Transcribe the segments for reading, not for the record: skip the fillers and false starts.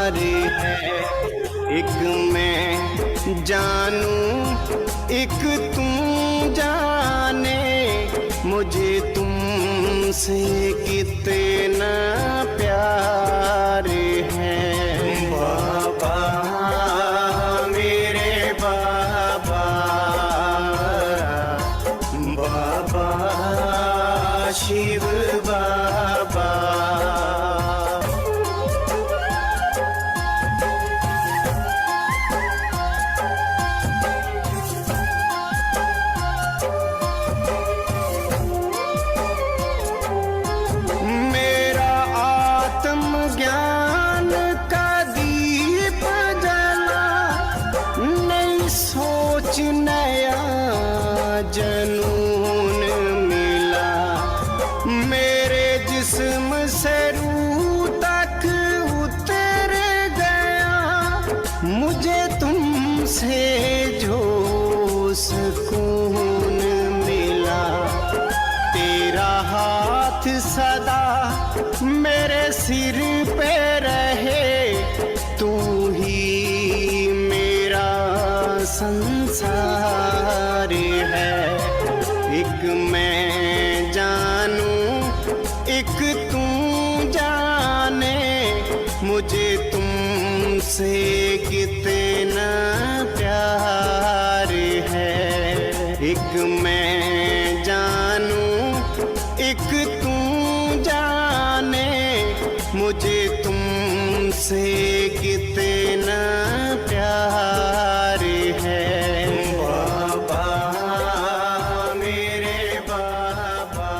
है। एक मैं जानूं एक तू जाने, मुझे तुमसे कितना प्यार है। बाबा मेरे बाबा, बाबा शिव बाबा। नया जनून मिला, मेरे जिस्म से रूह तक उतर गया। मुझे तुमसे जो सुकून मिला, तेरा हाथ सदा मेरे सिर पे रहे। तू ही मेरा संसार है। एक मैं जानूं एक तू जाने, मुझे तुमसे कितना प्यार है। एक मैं जानूं एक तू जाने, मुझे तुमसे कितना प्यार है। बाबा मेरे बाबा,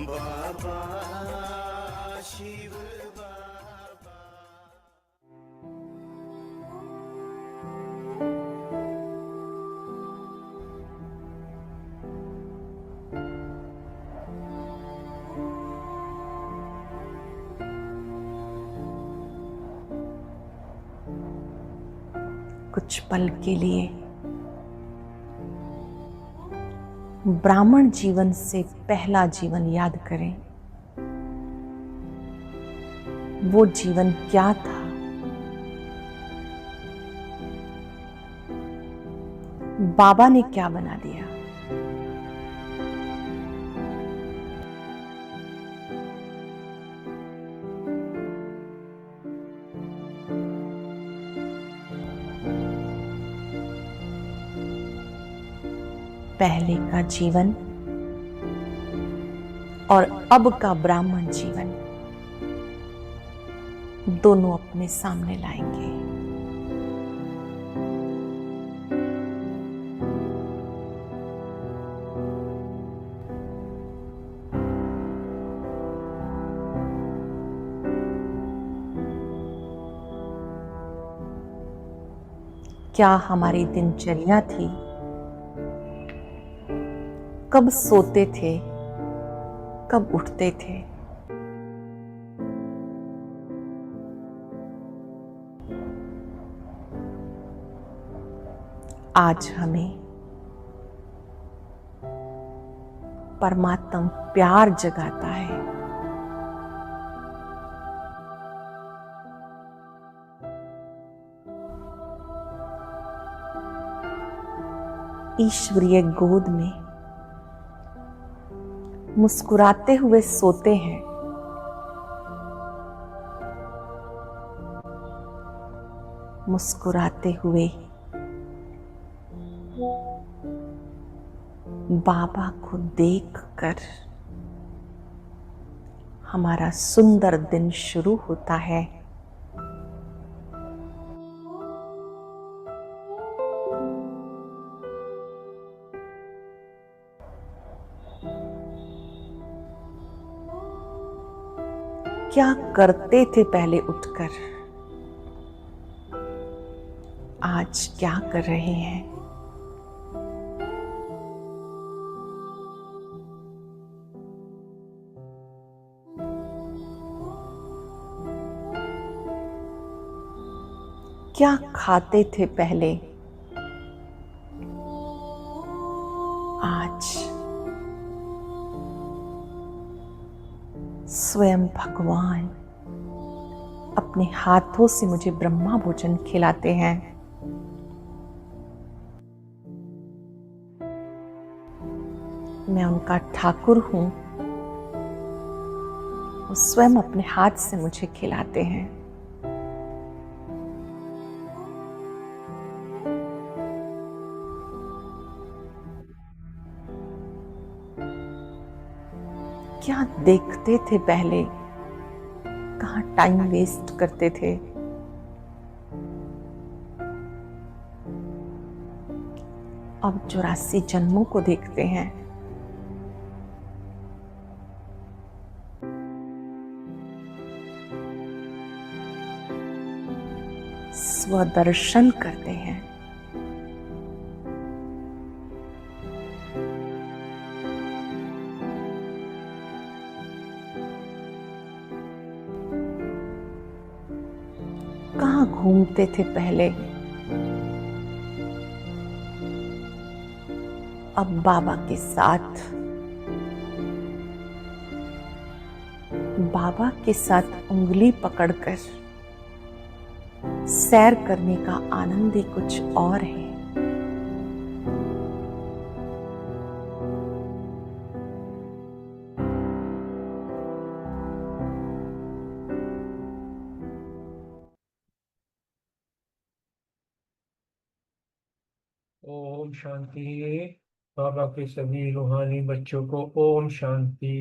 बाबा शिव बाबा। कुछ पल के लिए ब्राह्मण जीवन से पहला जीवन याद करें। वो जीवन क्या था? बाबा ने क्या बना दिया? पहले का जीवन और अब का ब्राह्मण जीवन दोनों अपने सामने लाएंगे। क्या हमारी दिनचर्या थी? कब सोते थे, कब उठते थे? आज हमें परमात्मा प्यार जगाता है। ईश्वरीय गोद में मुस्कुराते हुए सोते हैं। मुस्कुराते हुए बाबा को देखकर हमारा सुंदर दिन शुरू होता है। क्या करते थे पहले उठकर? आज क्या कर रहे हैं? क्या खाते थे पहले? आज स्वयं भगवान अपने हाथों से मुझे ब्रह्मा भोजन खिलाते हैं। मैं उनका ठाकुर हूं, वो स्वयं अपने हाथ से मुझे खिलाते हैं। क्या देखते थे पहले, कहाँ टाइम वेस्ट करते थे। अब 84 जन्मों को देखते हैं। स्वदर्शन करते हैं। कहाँ घूमते थे पहले, अब बाबा के साथ, बाबा के साथ उंगली पकड़कर सैर करने का आनंद ही कुछ और है। ओम शांति। बाबा के सभी रूहानी बच्चों को ओम शांति।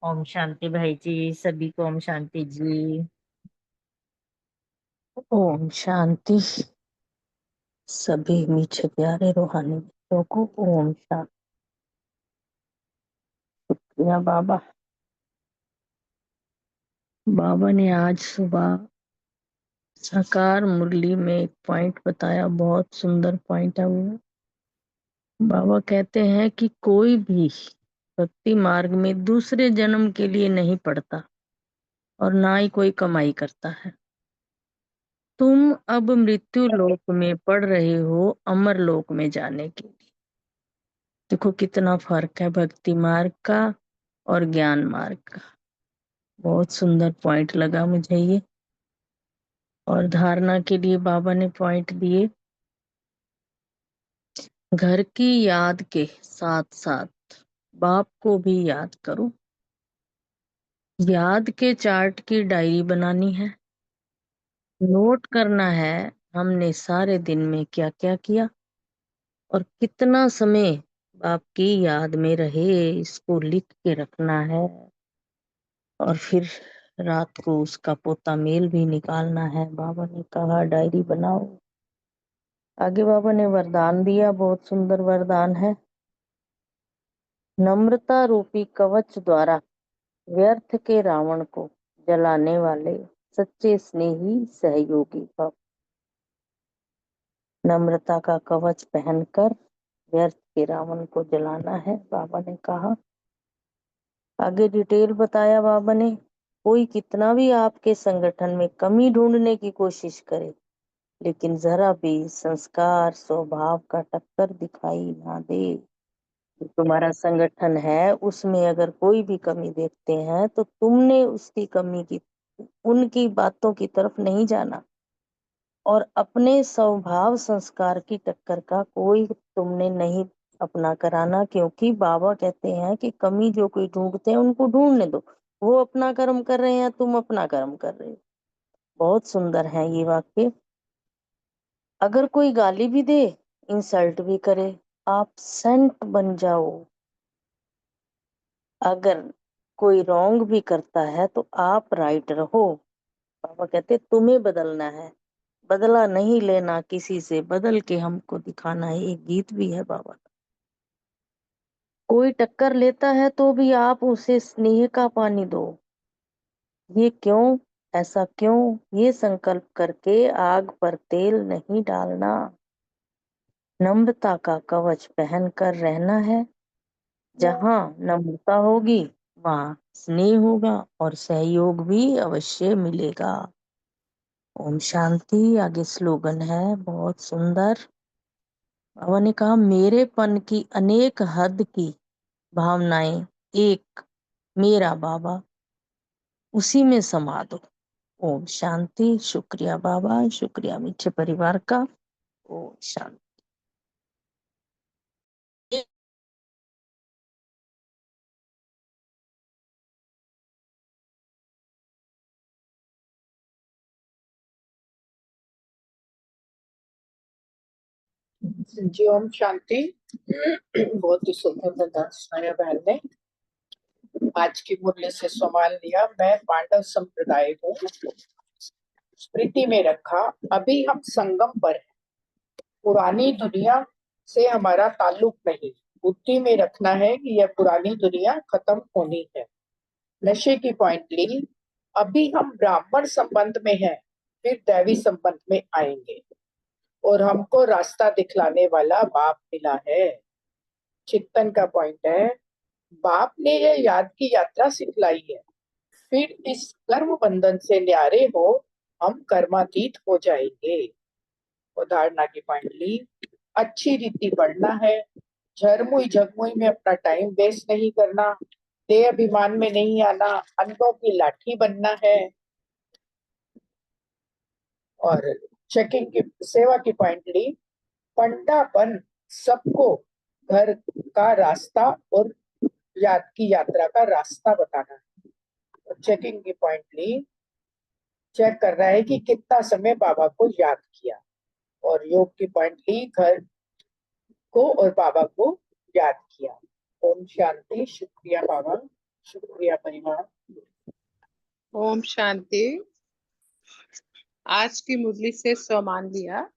ओम शांति भाई जी, सभी को ओम शांति जी। ओम शांति। सभी मीठे प्यारे रूहानी बच्चों को ओम शांति। शुक्रिया बाबा। बाबा ने आज सुबह साकार मुरली में एक पॉइंट बताया, बहुत सुंदर पॉइंट है वो। बाबा कहते हैं कि कोई भी भक्ति मार्ग में दूसरे जन्म के लिए नहीं पड़ता और ना ही कोई कमाई करता है। तुम अब मृत्यु लोक में पढ़ रहे हो अमर लोक में जाने के लिए। देखो कितना फर्क है भक्ति मार्ग का और ज्ञान मार्ग का। बहुत सुंदर पॉइंट लगा मुझे ये। और धारणा के लिए बाबा ने पॉइंट दिए, घर की याद के साथ साथ बाप को भी याद करो। याद के चार्ट की डायरी बनानी है, नोट करना है हमने सारे दिन में क्या क्या किया और कितना समय बाप की याद में रहे, इसको लिख के रखना है। और फिर रात को उसका पोता मेल भी निकालना है। बाबा ने कहा डायरी बनाओ। आगे बाबा ने वरदान दिया, बहुत सुंदर वरदान है। नम्रता रूपी कवच द्वारा व्यर्थ के रावण को जलाने वाले सच्चे स्नेही सहयोगी भव। नम्रता का कवच पहनकर व्यर्थ के रावण को जलाना है, बाबा ने कहा। आगे डिटेल बताया बाबा ने, कोई कितना भी आपके संगठन में कमी ढूंढने की कोशिश करे, लेकिन जरा भी संस्कार स्वभाव का टक्कर दिखाई ना दे। जो तुम्हारा संगठन है उसमें अगर कोई भी कमी देखते हैं तो तुमने उसकी कमी की, उनकी बातों की तरफ नहीं जाना और अपने स्वभाव संस्कार की टक्कर का कोई तुमने नहीं अपना कराना। क्योंकि बाबा कहते हैं कि कमी जो कोई ढूंढते हैं उनको ढूंढने दो, वो अपना कर्म कर रहे हैं, तुम अपना कर्म कर रहे हो। बहुत सुंदर है ये वाक्य। अगर कोई गाली भी दे, इंसल्ट भी करे, आप सेंट बन जाओ। अगर कोई रॉन्ग भी करता है तो आप राइट रहो। बाबा कहते तुम्हें बदलना है, बदला नहीं लेना किसी से, बदल के हमको दिखाना है। एक गीत भी है बाबा का। कोई टक्कर लेता है तो भी आप उसे स्नेह का पानी दो। ये क्यों, ऐसा क्यों, ये संकल्प करके आग पर तेल नहीं डालना। नम्रता का कवच पहनकर रहना है। जहाँ नम्रता होगी वहाँ स्नेह होगा और सहयोग भी अवश्य मिलेगा। ओम शांति। आगे स्लोगन है बहुत सुंदर। बाबा ने कहा, मेरेपन की अनेक हद की भावनाएं एक मेरा बाबा, उसी में समा दो। ओम शांति। शुक्रिया बाबा, शुक्रिया मीठे परिवार का। ओम शांति। जी ओम शांति। बहुत ही सुंदर वरदान सुनाया बहन ने। आज की मुरली से संभाल लिया। मैं पांडव संप्रदाय हूँ, स्मृति में रखा अभी हम संगम पर हैं। पुरानी दुनिया से हमारा ताल्लुक नहीं, बुद्धि में रखना है कि यह पुरानी दुनिया खत्म होनी है। नशे की पॉइंट ली, अभी हम ब्राह्मण संबंध में हैं, फिर दैवी संबंध में आएंगे और हमको रास्ता दिखलाने वाला बाप मिला है। चिंतन का पॉइंट है, बाप ने यह याद की यात्रा सिखलाई है, फिर इस कर्म बंधन से न्यारे हो हम कर्मातीत हो जाएंगे। उदाहरणा की पॉइंट ली, अच्छी रीति बढ़ना है, झरमुई झगमुई में अपना टाइम वेस्ट नहीं करना, देह अभिमान में नहीं आना, अंधों की लाठी बनना है। और चेकिंग की सेवा की पॉइंट ली, पंडापन सबको घर का रास्ता और याद की यात्रा का रास्ता बताना है। और चेकिंग की पॉइंट ली, चेक कर रहा है कि कितना समय बाबा को याद किया। और योग की पॉइंट ली, घर को और बाबा को याद किया। ओम शांति। शुक्रिया बाबा, शुक्रिया परिवार। ओम शांति। आज की मुरली से सम्मान लिया।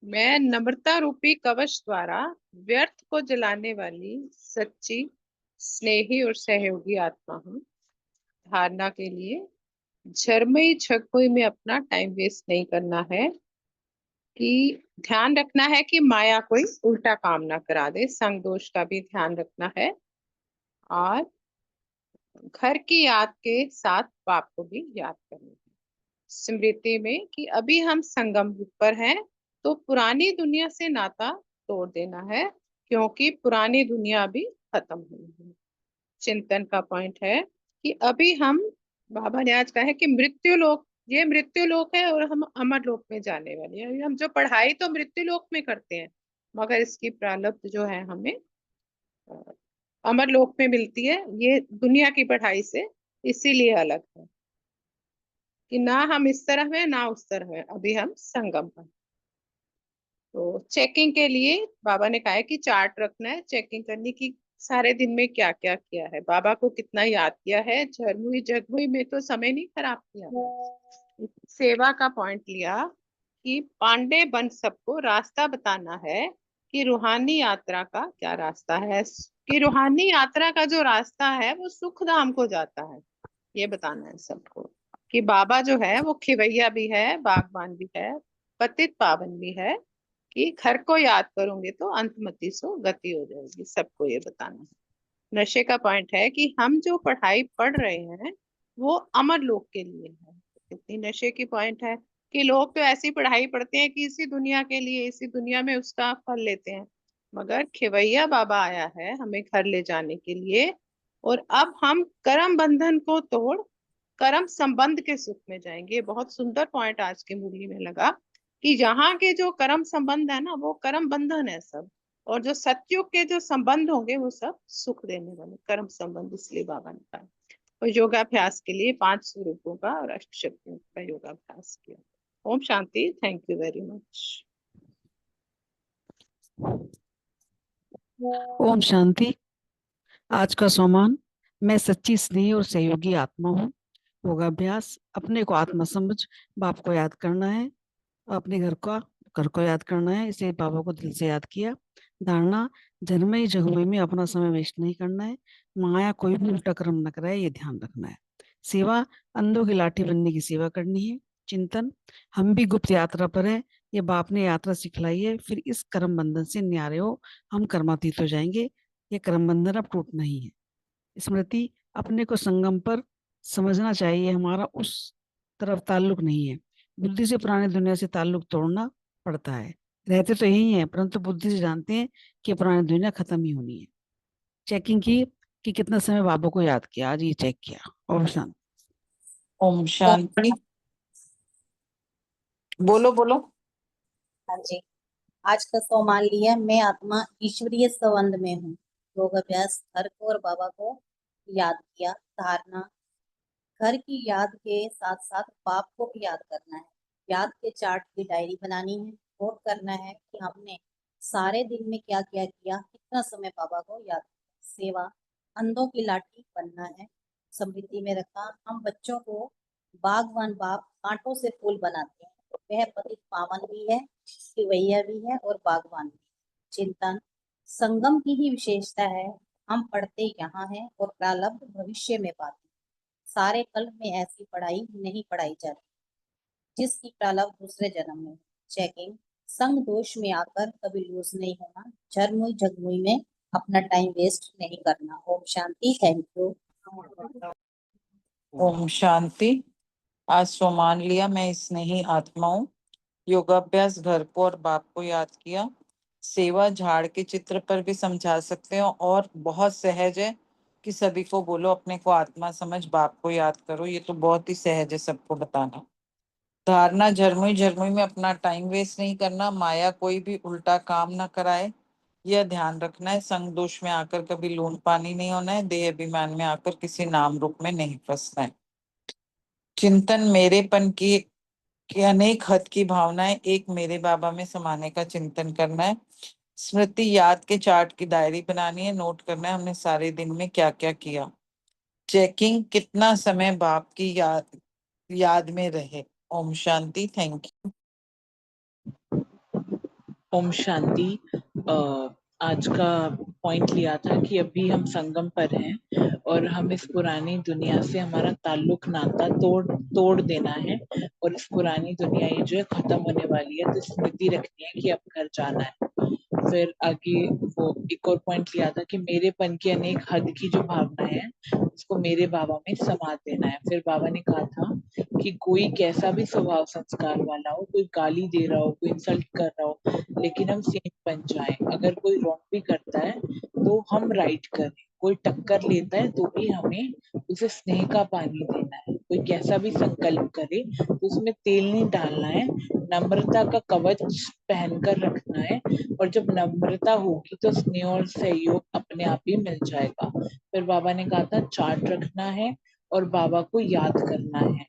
मैं नम्रता रूपी कवच द्वारा व्यर्थ को जलाने वाली सच्ची, स्नेही और सहयोगी आत्मा हूँ। धारणा के लिए, झरमई झकमई में अपना टाइम वेस्ट नहीं करना है, कि ध्यान रखना है कि माया कोई उल्टा काम ना करा दे, संग दोष का भी ध्यान रखना है, और घर की याद के साथ बाप को भी याद करना है। स्मृति में कि अभी हम संगम युग पर हैं, तो पुरानी दुनिया से नाता तोड़ देना है, क्योंकि पुरानी दुनिया अभी खत्म हुई है। चिंतन का पॉइंट है कि अभी हम, बाबा ने आज कहा है कि मृत्यु लोक, ये मृत्यु लोक है और हम अमर लोक में जाने वाले हैं। हम जो पढ़ाई तो मृत्यु लोक में करते हैं, मगर इसकी प्रारब्ध जो है हमें अमर लोक में मिलती है। ये दुनिया की पढ़ाई से इसीलिए अलग है कि ना हम इस तरफ है ना उस तरफ है, अभी हम संगम पर। तो चेकिंग के लिए बाबा ने कहा है कि चार्ट रखना है, चेकिंग करनी की सारे दिन में क्या क्या किया है, बाबा को कितना याद किया है, झरमुई जगमुई में तो समय नहीं खराब किया। सेवा का पॉइंट लिया कि पांडे बन सबको रास्ता बताना है कि रूहानी यात्रा का क्या रास्ता है, कि रूहानी यात्रा का जो रास्ता है वो सुख धाम को जाता है, ये बताना है सबको। कि बाबा जो है वो खिवैया भी है, बागबान भी है, पतित पावन भी है, कि घर को याद करोगे तो अंतमति सो गति हो जाएगी, सबको ये बताना है। नशे का पॉइंट है कि हम जो पढ़ाई पढ़ रहे हैं वो अमर लोक के लिए है। कितनी नशे की पॉइंट है कि लोग तो ऐसी पढ़ाई पढ़ते हैं कि इसी दुनिया के लिए, इसी दुनिया में उसका फल लेते हैं, मगर खिवैया बाबा आया है हमें घर ले जाने के लिए। और अब हम कर्म बंधन को तोड़ कर्म संबंध के सुख में जाएंगे। बहुत सुंदर पॉइंट आज की मुरली में लगा कि यहाँ के जो कर्म संबंध है ना, वो कर्म बंधन है सब, और जो सत्युग के जो संबंध होंगे वो सब सुख देने वाले कर्म संबंध। इसलिए बाबा ने कहा। और योगाभ्यास के लिए 5 स्वरूपों का और अष्ट शक्तियों का योगाभ्यास किया। ओम शांति। Thank you very much. ओम शांति। आज का सम्मान, मैं सच्ची स्नेही और सहयोगी आत्मा हूँ। योगाभ्यास, अपने को आत्मा समझ बाप को याद करना है, अपने घर को याद करना है, इसे बाबा को दिल से याद किया। धारणा, जन्मई जगमई में अपना समय वेस्ट नहीं करना है, माया कोई भी उल्टा कर्म न कराए, ये ध्यान रखना है। सेवा, अंधों की लाठी बनने की सेवा करनी है। चिंतन, हम भी गुप्त यात्रा पर है, ये बाप ने यात्रा सिखलाई है, फिर इस कर्म बंधन से न्यारे हो हम कर्मातीत हो जाएंगे, ये कर्म बंधन अब टूटना ही है। स्मृति, अपने को संगम पर समझना चाहिए, हमारा उस तरफ ताल्लुक नहीं है, बुद्धि से पुरानी दुनिया से ताल्लुक तोड़ना पड़ता है। रहते तो यही है, परंतु बुद्धि से जानते हैं कि पुरानी दुनिया खत्म ही होनी है। चेकिंग की कि कितना समय बाबा को याद किया, आज ये चेक किया। और शांति। ओम शांति। बोलो बोलो। हाँ जी। आज का सोमान लिया, मैं आत्मा ईश्वरीय संबंध में हूँ। योग अभ्यास, घर को और बाबा को याद किया। धारणा, घर की याद के साथ साथ बाप को भी याद करना है। याद के चार्ट की डायरी बनानी है। नोट करना है कि हमने सारे दिन में क्या क्या किया, कितना समय बाबा को याद किया। सेवा, अंधों की लाठी बनना है। स्मृति में रखा, हम बच्चों को बागवान बाप कांटों से फूल बनाते हैं। वह पतित पावन भी है, सिवैया भी है और बागवान भी। चिंतन, संगम की ही विशेषता है, हम पढ़ते यहाँ हैं और प्रारब्ध भविष्य में पाते हैं। सारे कल्प में ऐसी पढ़ाई नहीं पढ़ाई जाती जिसकी प्रारब्ध दूसरे जन्म में। चेकिंग, संग दोष में आकर कभी लूज नहीं होना। झरमुई झगमुई में अपना टाइम वेस्ट नहीं करना। ओम शांति। Thank you. ओम शांति। आज सोमान लिया, मैं स्नेही आत्मा हूँ। योगाभ्यास, घर को और बाप को याद किया। सेवा, झाड़ के चित्र पर भी समझा सकते हो और बहुत सहज है कि सभी को बोलो अपने को आत्मा समझ बाप को याद करो। ये तो बहुत ही सहज है सबको बताना। धारणा, झरमुई झरमुई में अपना टाइम वेस्ट नहीं करना। माया कोई भी उल्टा काम ना कराए, यह ध्यान रखना है। संग दोष में आकर कभी लून पानी नहीं होना है। देह अभिमान में आकर किसी नाम रूप में नहीं फंसना है। चिंतन, मेरेपन की अनेक हद की भावनाएं एक मेरे बाबा में समाने का चिंतन करना है। स्मृति, याद के चार्ट की डायरी बनानी है। नोट करना है हमने सारे दिन में क्या क्या किया। चेकिंग, कितना समय बाप की याद में रहे। ओम शांति। Thank you. ओम शांति। आज का पॉइंट लिया था कि अभी हम संगम पर हैं और हम इस पुरानी दुनिया से हमारा ताल्लुक नाता तोड़ देना है और इस पुरानी दुनिया ये जो है खत्म होने वाली है, तो स्मृति रखनी है कि अब घर जाना है। फिर आगे वो एक और पॉइंट लिया था कि मेरेपन की अनेक हद की जो भावना है उसको मेरे बाबा में समा देना है। फिर बाबा ने कहा था कि कोई कैसा भी स्वभाव संस्कार वाला हो, कोई गाली दे रहा हो, कोई इंसल्ट कर रहा हो, लेकिन हम सेंट बन जाएं। अगर कोई रॉन्ग भी करता है तो हम राइट करें। कोई टक्कर लेता है तो भी हमें उसे स्नेह का पानी देना है। कोई कैसा भी संकल्प करे तो उसमें तेल नहीं डालना है। नम्रता का कवच पहनकर रखना है और जब नम्रता होगी तो स्नेह और सहयोग अपने आप ही मिल जाएगा। फिर बाबा ने कहा था चार्ट रखना है और बाबा को याद करना है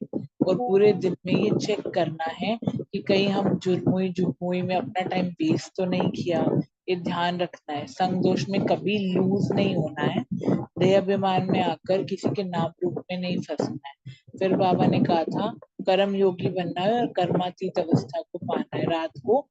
और पूरे दिन में ये चेक करना है कि कहीं हम जुर्मुई में अपना टाइम वेस्ट तो नहीं किया। ये ध्यान रखना है। संग दोष में कभी लूज नहीं होना है। देह अभिमान में आकर किसी के नाम रूप में नहीं फंसना है। फिर बाबा ने कहा था कर्म योगी बनना है और कर्मातीत अवस्था को पाना है। रात को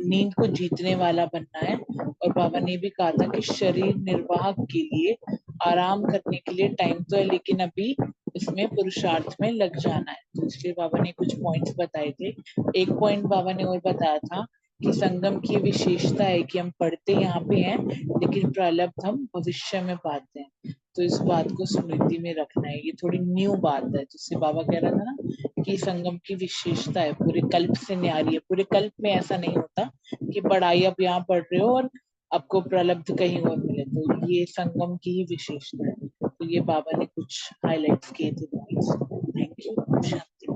नींद को जीतने वाला बनना है। और बाबा ने भी कहा था कि शरीर निर्वाह के लिए, आराम करने के लिए टाइम तो है, लेकिन अभी इसमें पुरुषार्थ में लग जाना है। तो इसलिए बाबा ने कुछ पॉइंट्स बताए थे। एक पॉइंट बाबा ने और बताया था कि संगम की विशेषता है कि हम पढ़ते यहाँ पे हैं लेकिन प्रारब्ध हम भविष्य में पाते हैं। तो इस बात को स्मृति में रखना है। ये थोड़ी न्यू बात है जिससे बाबा कह रहा था ना कि संगम की विशेषता है, पूरे कल्प से न्यारी है। पूरे कल्प में ऐसा नहीं होता कि पढ़ाई आप यहाँ पढ़ रहे हो और आपको प्रलब्ध कहीं और मिले। तो ये संगम की ही विशेषता है। तो ये बाबा ने कुछ हाईलाइट्स किए थे पॉइंट्स। Thank you. शांति।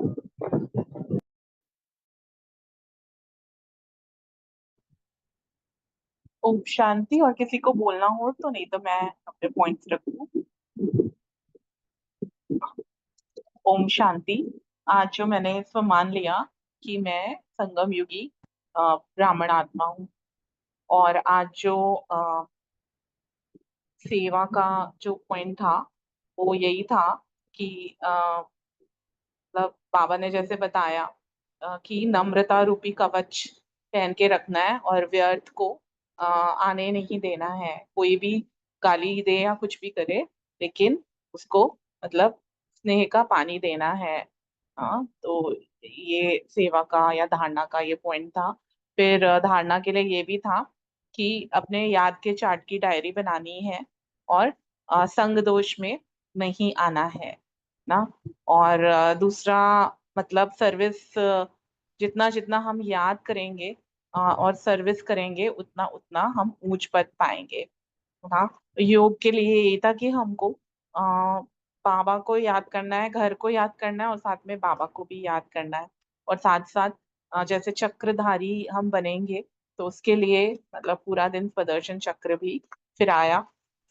ओम शांति। और किसी को बोलना हो तो, नहीं तो मैं अपने पॉइंट्स रखूं। ओम शांति। आज जो मैंने इसको मान लिया कि मैं संगम युगी ब्राह्मण आत्मा हूँ और आज जो सेवा का जो पॉइंट था वो यही था कि मतलब बाबा ने जैसे बताया कि नम्रता रूपी कवच पहन के रखना है और व्यर्थ को आने नहीं देना है। कोई भी गाली दे या कुछ भी करे लेकिन उसको मतलब स्नेह का पानी देना है। तो ये सेवा का या धारणा का ये पॉइंट था। फिर धारणा के लिए ये भी था कि अपने याद के चार्ट की डायरी बनानी है और संग दोष में नहीं आना है ना। और दूसरा मतलब सर्विस, जितना जितना हम याद करेंगे और सर्विस करेंगे उतना उतना हम ऊंच पद पाएंगे। हाँ, योग के लिए ये था कि हमको बाबा को याद करना है, घर को याद करना है और साथ में बाबा को भी याद करना है। और साथ साथ जैसे चक्रधारी हम बनेंगे तो उसके लिए मतलब पूरा दिन सुदर्शन चक्र भी फिर आया।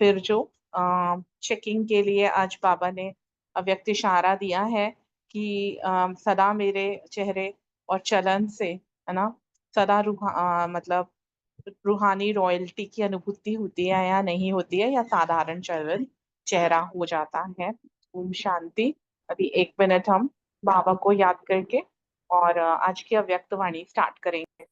फिर जो चेकिंग के लिए आज बाबा ने अव्यक्त इशारा दिया है कि सदा मेरे चेहरे और चलन से, है ना, सदा मतलब रूहानी रॉयल्टी की अनुभूति होती है या नहीं होती है, या साधारण चलन चेहरा हो जाता है। ओम शांति। अभी 1 मिनट हम बाबा को याद करके और आज की अव्यक्त वाणी स्टार्ट करेंगे।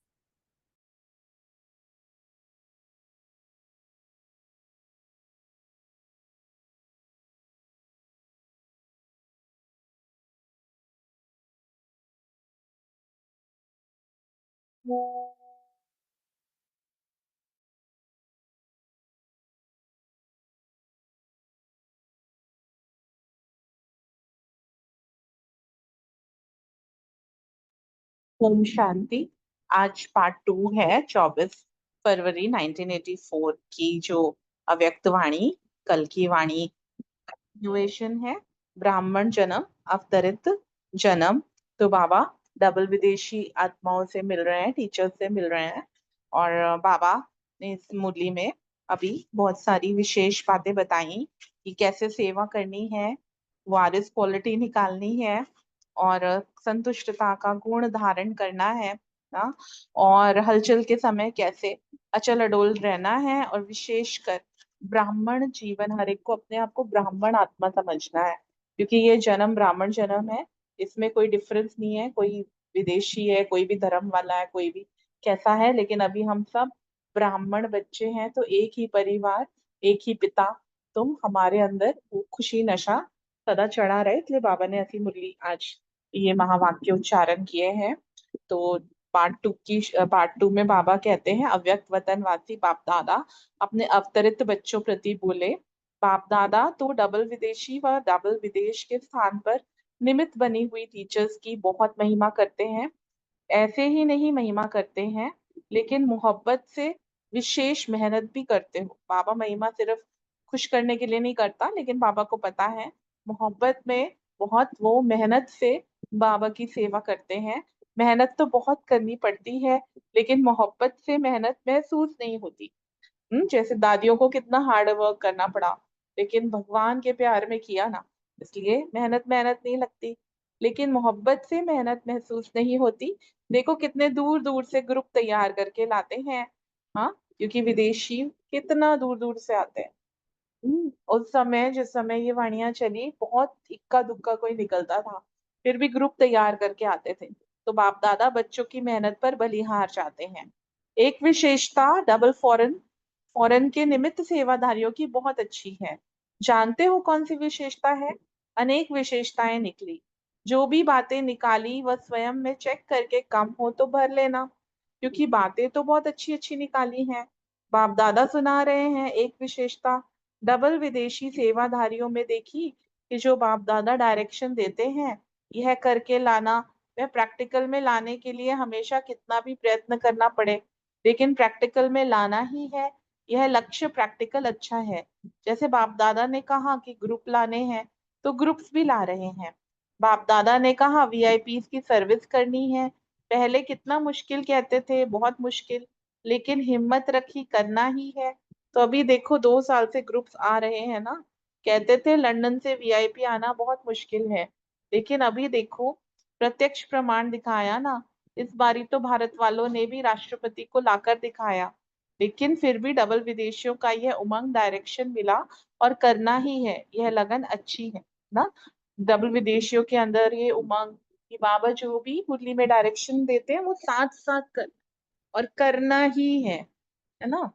ओम शांति। आज पार्ट 2 है 24 फरवरी 1984 की जो अव्यक्त वाणी, कल की वाणी कंटिन्यूएशन है। ब्राह्मण जन्म, अवतरित जन्म। तो बाबा डबल विदेशी आत्माओं से मिल रहे हैं, टीचर्स से मिल रहे हैं। और बाबा ने इस मुरली में अभी बहुत सारी विशेष बातें बताई कि कैसे सेवा करनी है, वारिस क्वालिटी निकालनी है और संतुष्टता का गुण धारण करना है ना, और हलचल के समय कैसे अचल अडोल रहना है, और विशेषकर ब्राह्मण जीवन, हर एक को अपने आप को ब्राह्मण आत्मा समझना है, क्योंकि ये जन्म ब्राह्मण जन्म है। इसमें कोई डिफरेंस नहीं है, कोई विदेशी है, कोई भी धर्म वाला है, कोई भी कैसा है, लेकिन अभी हम सब ब्राह्मण बच्चे हैं। तो एक ही परिवार, एक ही पिता, तुम हमारे अंदर वो खुशी नशा सदा चढ़ा रहे, इसलिए बाबा ने ऐसी मुरली आज ये महावाक्य उच्चारण किए हैं। तो पार्ट टू में बाबा कहते हैं, अव्यक्त वतनवासी बाप दादा अपने अवतरित बच्चों प्रति बोले, बाप दादा तो डबल विदेशी व डबल विदेश के स्थान पर निमित्त बनी हुई टीचर्स की बहुत महिमा करते हैं। ऐसे ही नहीं महिमा करते हैं, लेकिन मोहब्बत से विशेष मेहनत भी करते हो। बाबा महिमा सिर्फ खुश करने के लिए नहीं करता, लेकिन बाबा को पता है मोहब्बत में बहुत वो मेहनत से बाबा की सेवा करते हैं। मेहनत तो बहुत करनी पड़ती है, लेकिन मोहब्बत से मेहनत महसूस नहीं होती। जैसे दादियों को कितना हार्ड वर्क करना पड़ा, लेकिन भगवान के प्यार में किया ना, इसलिए मेहनत मेहनत नहीं लगती। लेकिन मोहब्बत से मेहनत महसूस नहीं होती। देखो कितने दूर दूर से ग्रुप तैयार करके लाते हैं, हाँ, क्योंकि विदेशी कितना दूर दूर से आते हैं। उस समय जिस समय ये वाणियां चली, बहुत इक्का दुक्का कोई निकलता था, फिर भी ग्रुप तैयार करके आते थे। तो बाप दादा बच्चों की मेहनत पर बलिहार चाहते हैं। एक विशेषता डबल फॉरेन फॉरेन के निमित्त सेवाधारियों की बहुत अच्छी है। जानते हो कौन सी विशेषता है? अनेक विशेषताएं निकली। जो भी बातें निकाली वह स्वयं में चेक करके कम हो तो भर लेना, क्योंकि बातें तो बहुत अच्छी अच्छी निकाली हैं। बाप दादा सुना रहे हैं एक विशेषता डबल विदेशी सेवाधारियों में देखी, कि जो बाप दादा डायरेक्शन देते हैं यह करके लाना, वह प्रैक्टिकल में लाने के लिए हमेशा कितना भी प्रयत्न करना पड़े, लेकिन प्रैक्टिकल में लाना ही है, यह लक्ष्य प्रैक्टिकल अच्छा है। जैसे बाप दादा ने कहा कि ग्रुप लाने हैं, तो ग्रुप्स भी ला रहे हैं। बाप दादा ने कहा वीआईपीस की सर्विस करनी है, पहले कितना मुश्किल कहते थे, बहुत मुश्किल, लेकिन हिम्मत रखी करना ही है। तो अभी देखो 2 साल से ग्रुप्स आ रहे हैं ना। कहते थे लंदन से वीआईपी आना बहुत मुश्किल है, लेकिन अभी देखो प्रत्यक्ष प्रमाण दिखाया ना। इस बारी तो भारत वालों ने भी राष्ट्रपति को लाकर दिखाया, लेकिन फिर भी डबल विदेशियों का यह उमंग, डायरेक्शन मिला और करना ही है, यह लगन अच्छी है ना। डबल विदेशियों के अंदर ये उमंग कि बाबा जो भी मुरली में डायरेक्शन देते हैं वो साथ साथ कर और करना ही है ना।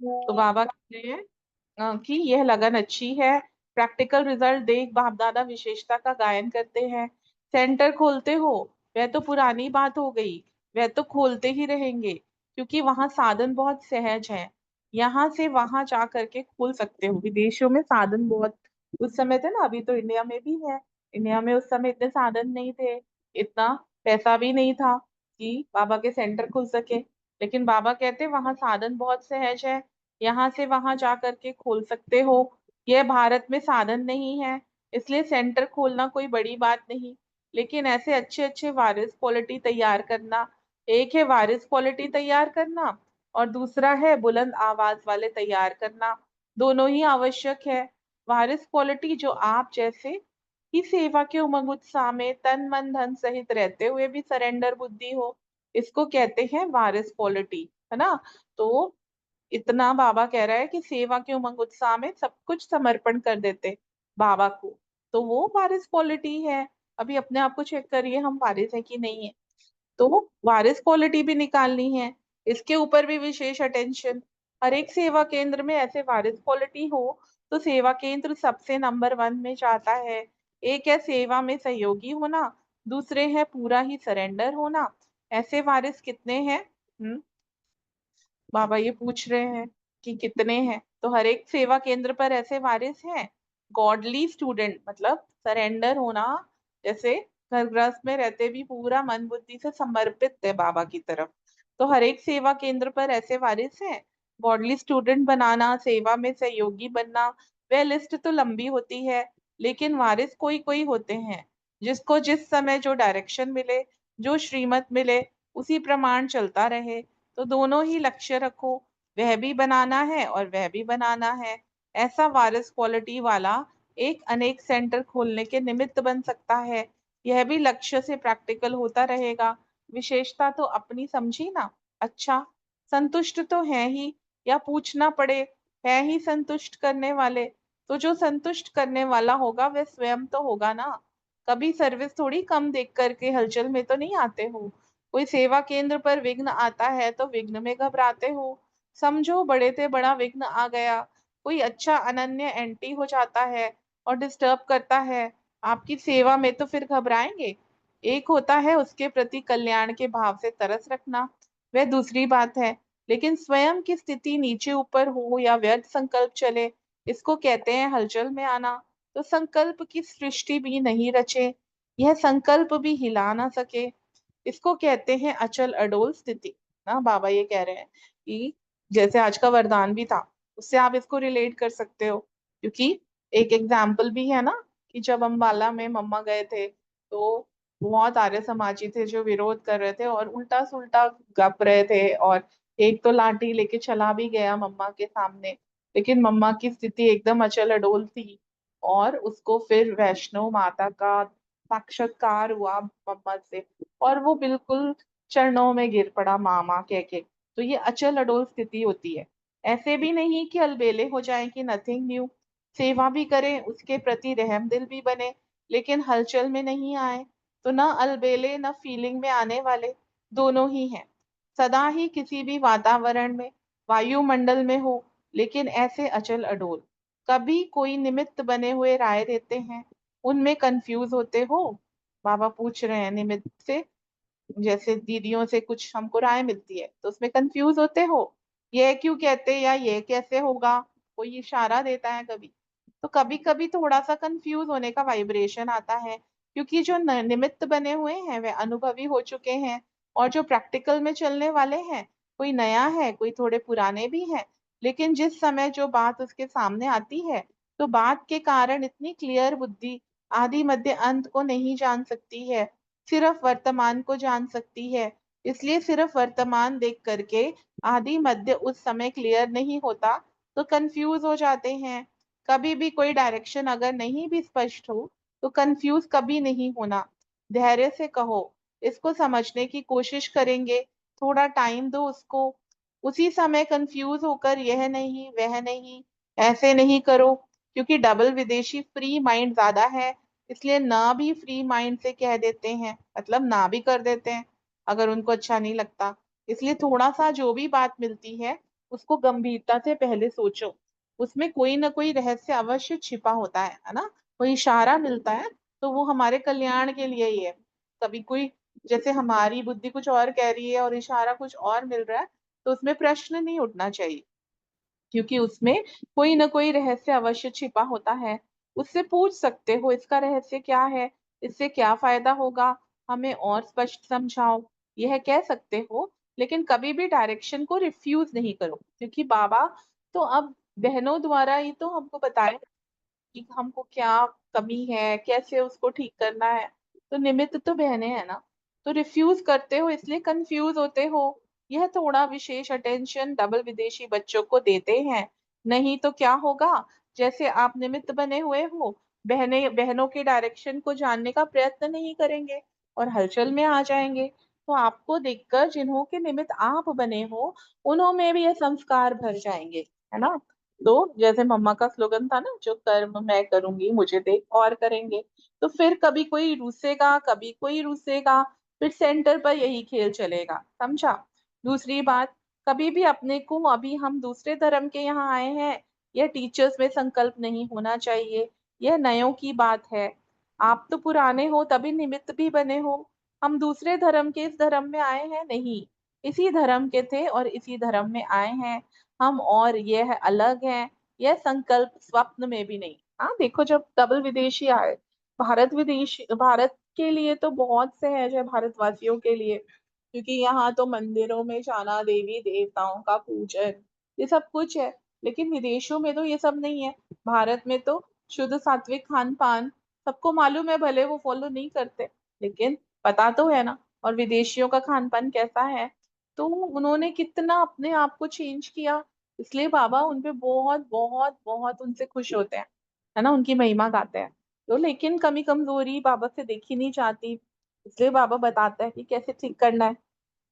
तो बाबा कहते हैं कि यह लगन अच्छी है। प्रैक्टिकल रिजल्ट देख बाप दादा विशेषता का गायन करते हैं। सेंटर खोलते हो, वह तो पुरानी बात हो गई, वह तो खोलते ही रहेंगे, क्योंकि वहां साधन बहुत सहज है। यहाँ से वहां जा करके खोल सकते हो। विदेशों में साधन बहुत उस समय थे ना, अभी तो इंडिया में भी है। इंडिया में उस समय इतने साधन नहीं थे, इतना पैसा भी नहीं था कि बाबा के सेंटर खुल सके, लेकिन बाबा कहते वहां साधन बहुत सहज है, यहाँ से वहां जा करके खोल सकते हो। यह भारत में साधन नहीं है, इसलिए सेंटर खोलना कोई बड़ी बात नहीं, लेकिन ऐसे अच्छे अच्छे वारिस पॉलिटी तैयार करना, एक है वारिस पॉलिटी तैयार करना और दूसरा है बुलंद आवाज वाले तैयार करना, दोनों ही आवश्यक है। वारिस पॉलिटी जो आप जैसे ही सेवा के उमंग उत्साह में तन मन धन सहित रहते हुए भी सरेंडर बुद्धि हो, इसको कहते हैं वारिस पॉलिटी, है ना। तो इतना बाबा कह रहा है कि सेवा के उमंग उत्साह में सब कुछ समर्पण कर देते बाबा को, तो वो वारिस पॉलिटी है। अभी अपने आप को चेक करिए हम वारिस है कि नहीं है। तो वारिस क्वालिटी भी निकालनी है, इसके ऊपर भी विशेष अटेंशन। हर एक सेवा केंद्र में ऐसे वारिस क्वालिटी हो तो सेवा केंद्र सबसे नंबर 1 में जाता है। एक है सेवा में सहयोगी होना, दूसरे है पूरा ही सरेंडर होना। ऐसे वारिस कितने हैं? बाबा ये पूछ रहे हैं कि कितने हैं, तो हर एक सेवा केंद्र पर ऐसे वारिस हैं। गॉडली स्टूडेंट मतलब सरेंडर होना, जैसे घर गृहस्थ में रहते भी पूरा मन बुद्धि से समर्पित है बाबा की तरफ, तो हर एक सेवा केंद्र पर ऐसे वारिस हैं। गॉडली स्टूडेंट बनाना, सेवा में सहयोगी बनना, वह लिस्ट तो लंबी होती है, लेकिन वारिस कोई कोई होते हैं जिसको जिस समय जो डायरेक्शन मिले, जो श्रीमत मिले, उसी प्रमाण चलता रहे। तो दोनों ही लक्ष्य रखो, वह भी बनाना है और वह भी बनाना है। ऐसा वारिस क्वालिटी वाला एक अनेक सेंटर खोलने के निमित्त बन सकता है। यह भी लक्ष्य से प्रैक्टिकल होता रहेगा। विशेषता तो अपनी समझी ना। अच्छा, संतुष्ट तो है ही, या पूछना पड़े है ही संतुष्ट करने वाले, तो जो संतुष्ट करने वाला होगा वह स्वयं तो होगा ना। कभी सर्विस थोड़ी कम देख करके हलचल में तो नहीं आते हो। कोई सेवा केंद्र पर विघ्न आता है तो विघ्न में घबराते हो। समझो बड़े से बड़ा विघ्न आ गया, कोई अच्छा अनन्य एंटी हो जाता है और डिस्टर्ब करता है आपकी सेवा में, तो फिर घबराएंगे। एक होता है उसके प्रति कल्याण के भाव से तरस रखना, वह दूसरी बात है। लेकिन स्वयं की स्थिति नीचे ऊपर हो या व्यर्थ संकल्प चले, इसको कहते हैं हलचल में आना। तो संकल्प की सृष्टि भी नहीं रचे, यह संकल्प भी हिला ना सके, इसको कहते हैं अचल अडोल स्थिति ना। बाबा ये कह रहे हैं कि जैसे आज का वरदान भी था, उससे आप इसको रिलेट कर सकते हो, क्योंकि एक एग्जाम्पल भी है ना कि जब अम्बाला में मम्मा गए थे तो बहुत आर्य समाजी थे जो विरोध कर रहे थे और उल्टा सुल्टा गप रहे थे, और एक तो लाठी लेके चला भी गया मम्मा के सामने, लेकिन मम्मा की स्थिति एकदम अचल अडोल थी और उसको फिर वैष्णो माता का साक्षात्कार हुआ मम्मा से, और वो बिल्कुल चरणों में गिर पड़ा मामा कह के। तो ये अचल अडोल स्थिति होती है। ऐसे भी नहीं कि अलबेले हो जाए कि नथिंग न्यू, सेवा भी करें, उसके प्रति रहम दिल भी बने, लेकिन हलचल में नहीं आए। तो ना अलबेले न फीलिंग में आने वाले, दोनों ही हैं। सदा ही किसी भी वातावरण में, वायुमंडल में हो, लेकिन ऐसे अचल अडोल। कभी कोई निमित्त बने हुए राय देते हैं, उनमें कंफ्यूज होते हो? बाबा पूछ रहे हैं निमित्त से, जैसे दीदियों से कुछ हमको राय मिलती है तो उसमें कंफ्यूज होते हो, ये क्यों कहते या ये कैसे होगा, कोई इशारा देता है कभी, तो कभी कभी थोड़ा सा कंफ्यूज होने का वाइब्रेशन आता है, क्योंकि जो निमित्त बने हुए हैं वे अनुभवी हो चुके हैं, और जो प्रैक्टिकल में चलने वाले हैं, कोई नया है कोई थोड़े पुराने भी हैं। लेकिन जिस समय जो बात उसके सामने आती है, तो बात के कारण इतनी क्लियर बुद्धि आदि मध्य अंत को नहीं जान सकती है, सिर्फ वर्तमान को जान सकती है। इसलिए सिर्फ वर्तमान देख करके आदि मध्य उस समय क्लियर नहीं होता, तो कंफ्यूज हो जाते हैं। कभी भी कोई डायरेक्शन अगर नहीं भी स्पष्ट हो तो कंफ्यूज कभी नहीं होना। धैर्य से कहो, इसको समझने की कोशिश करेंगे, थोड़ा टाइम दो उसको। उसी समय कंफ्यूज होकर यह नहीं वह नहीं ऐसे नहीं करो, क्योंकि डबल विदेशी फ्री माइंड ज्यादा है, इसलिए ना भी फ्री माइंड से कह देते हैं, मतलब ना भी कर देते हैं अगर उनको अच्छा नहीं लगता। इसलिए थोड़ा सा जो भी बात मिलती है उसको गंभीरता से पहले सोचो, उसमें कोई ना कोई रहस्य अवश्य छिपा होता है ना। कोई इशारा मिलता है तो वो हमारे कल्याण के लिए ही है। कभी कोई, जैसे हमारी बुद्धि कुछ और कह रही है और इशारा कुछ और मिल रहा है, तो उसमें प्रश्न नहीं उठना चाहिए, क्योंकि उसमें कोई ना कोई रहस्य अवश्य छिपा होता है। उससे पूछ सकते हो इसका रहस्य क्या है, इससे क्या फायदा होगा, हमें और स्पष्ट समझाओ, यह कह सकते हो। लेकिन कभी भी डायरेक्शन को रिफ्यूज नहीं करो, क्योंकि बाबा तो अब बहनों द्वारा ही तो हमको बताया कि हमको क्या कमी है, कैसे उसको ठीक करना है। तो निमित्त तो बहनें हैं ना, तो रिफ्यूज करते हो इसलिए कंफ्यूज होते हो। यह थोड़ा विशेष अटेंशन डबल विदेशी बच्चों को देते हैं, नहीं तो क्या होगा, जैसे आप निमित्त बने हुए हो, बहनों के डायरेक्शन को जानने का प्रयत्न नहीं करेंगे और हलचल में आ जाएंगे। तो आपको देखकर जिन्हों के निमित्त आप बने हो, उन्हों में भी ये संस्कार भर जाएंगे, है ना। तो जैसे मम्मा का स्लोगन था ना, जो कर्म मैं करूंगी मुझे देख और करेंगे। तो फिर कभी कोई रूसेगा, कभी कोई रूसेगा, फिर सेंटर पर यही खेल चलेगा, समझा। दूसरी बात, कभी भी अपने को अभी हम दूसरे धर्म के यहाँ आए हैं, यह टीचर्स में संकल्प नहीं होना चाहिए। यह नयों की बात है। आप तो पुराने हो तभी निमित्त भी बने हो। हम दूसरे धर्म के इस धर्म में आए हैं नहीं, इसी धर्म के थे और इसी धर्म में आए हैं हम, और यह अलग है। यह संकल्प स्वप्न में भी नहीं। हाँ देखो, जब डबल विदेशी आए, भारत के लिए तो बहुत से है, जो भारतवासियों के लिए, क्योंकि यहाँ तो मंदिरों में जाना, देवी देवताओं का पूजन, ये सब कुछ है। लेकिन विदेशों में तो ये सब नहीं है। भारत में तो शुद्ध सात्विक खान पान सबको मालूम है, भले वो फॉलो नहीं करते, लेकिन पता तो है ना। और विदेशियों का खान पान कैसा है, तो उन्होंने कितना अपने आप को चेंज किया, इसलिए बाबा उनपे बहुत बहुत बहुत उनसे खुश होते हैं, है ना, उनकी महिमा गाते हैं। तो लेकिन कमी कमजोरी बाबा से देखी नहीं जाती, इसलिए बाबा बताता है कि कैसे ठीक करना है।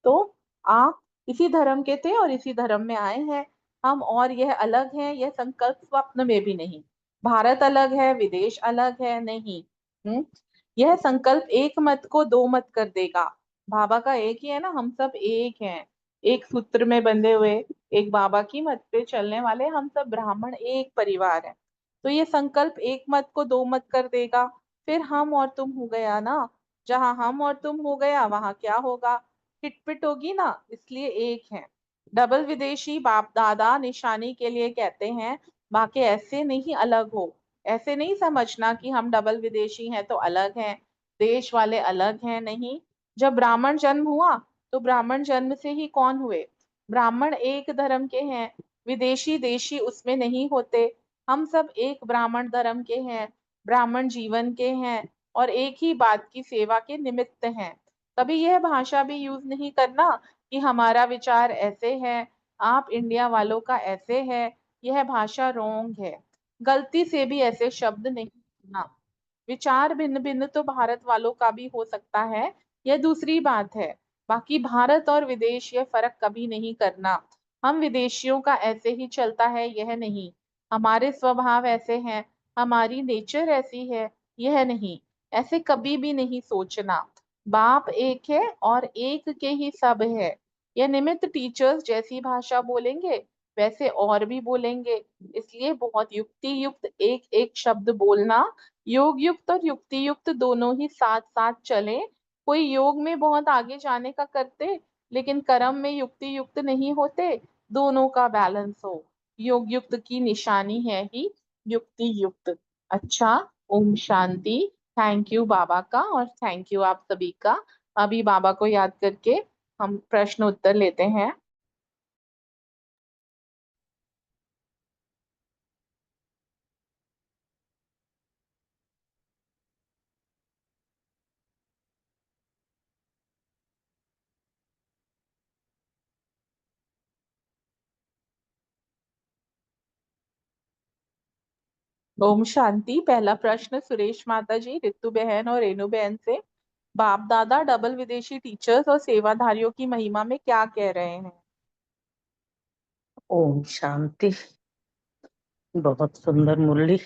तो आप इसी धर्म के थे और इसी धर्म में आए हैं हम, और यह अलग है, यह संकल्प स्वप्न में भी नहीं। भारत अलग है, विदेश अलग है, नहीं। हम्म यह संकल्प एक मत को दो मत कर देगा। बाबा का एक ही है ना, हम सब एक हैं, एक सूत्र में बंधे हुए, एक बाबा की मत पे चलने वाले हम सब ब्राह्मण एक परिवार है। तो ये संकल्प एक मत को दो मत कर देगा। फिर हम और तुम हो गया ना, जहां हम और तुम हो गया वहां क्या होगा, खिटपिट होगी ना, इसलिए एक है। डबल विदेशी बाप दादा निशानी के लिए कहते हैं, बाकी ऐसे नहीं अलग हो। ऐसे नहीं समझना कि हम डबल विदेशी हैं तो अलग हैं, देश वाले अलग हैं, नहीं। जब ब्राह्मण जन्म हुआ तो ब्राह्मण जन्म से ही कौन हुए, ब्राह्मण एक धर्म के हैं, विदेशी देशी उसमें नहीं होते। हम सब एक ब्राह्मण धर्म के हैं, ब्राह्मण जीवन के हैं, और एक ही बात की सेवा के निमित्त हैं। कभी यह भाषा भी यूज नहीं करना कि हमारा विचार ऐसे है, आप इंडिया वालों का ऐसे है, यह भाषा रोंग है। गलती से भी ऐसे शब्द नहीं सुनना। विचार भिन्न भिन्न तो भारत वालों का भी हो सकता है, यह दूसरी बात है। बाकी भारत और विदेश यह फर्क कभी नहीं करना। हम विदेशियों का ऐसे ही चलता है यह नहीं, हमारे स्वभाव ऐसे हैं, हमारी नेचर ऐसी है, यह नहीं। ऐसे कभी भी नहीं सोचना। बाप एक है और एक के ही सब है। यह निमित्त टीचर्स जैसी भाषा बोलेंगे वैसे और भी बोलेंगे, इसलिए बहुत युक्ति युक्त एक एक शब्द बोलना। योग युक्त और युक्ति युक्त दोनों ही साथ साथ चले। कोई योग में बहुत आगे जाने का करते, लेकिन कर्म में युक्ति युक्त नहीं होते, दोनों का बैलेंस हो। योग युक्त की निशानी है ही युक्ति युक्त। अच्छा, ओम शांति। थैंक यू बाबा का, और थैंक यू आप सभी का। अभी बाबा को याद करके हम प्रश्न उत्तर लेते हैं। ओम शांति। पहला प्रश्न सुरेश माता जी, रितु बहन और रेणु बहन से, बाप दादा डबल विदेशी टीचर्स और सेवाधारियों की महिमा में क्या कह रहे हैं। ओम शांति। बहुत सुंदर मुरली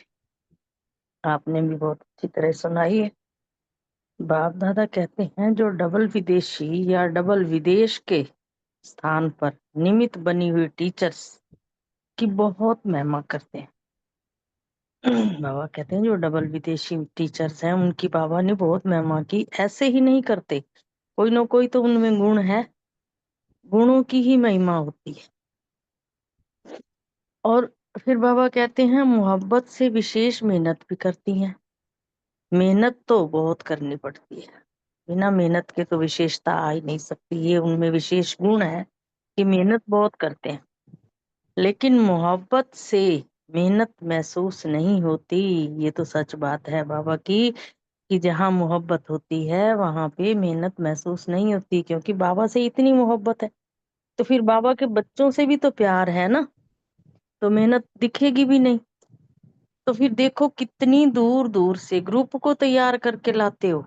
आपने भी बहुत अच्छी तरह सुनाई है। बाप दादा कहते हैं जो डबल विदेशी या डबल विदेश के स्थान पर निमित्त बनी हुई टीचर्स की बहुत महिमा करते हैं। बाबा कहते हैं जो डबल विदेशी टीचर्स हैं उनकी बाबा ने बहुत महिमा की। ऐसे ही नहीं करते, कोई ना कोई तो उनमें गुण है, गुणों की ही महिमा होती है। और फिर बाबा कहते हैं मोहब्बत से विशेष मेहनत भी करती हैं। मेहनत तो बहुत करनी पड़ती है, बिना मेहनत के तो विशेषता आ ही नहीं सकती। ये उनमें विशेष गुण है कि मेहनत बहुत करते हैं, लेकिन मोहब्बत से मेहनत महसूस नहीं होती। ये तो सच बात है बाबा की, कि जहाँ मोहब्बत होती है वहां पे मेहनत महसूस नहीं होती, क्योंकि बाबा से इतनी मोहब्बत है। तो फिर बाबा के बच्चों से भी तो प्यार है ना, तो मेहनत दिखेगी भी नहीं। तो फिर देखो कितनी दूर दूर से ग्रुप को तैयार करके लाते हो,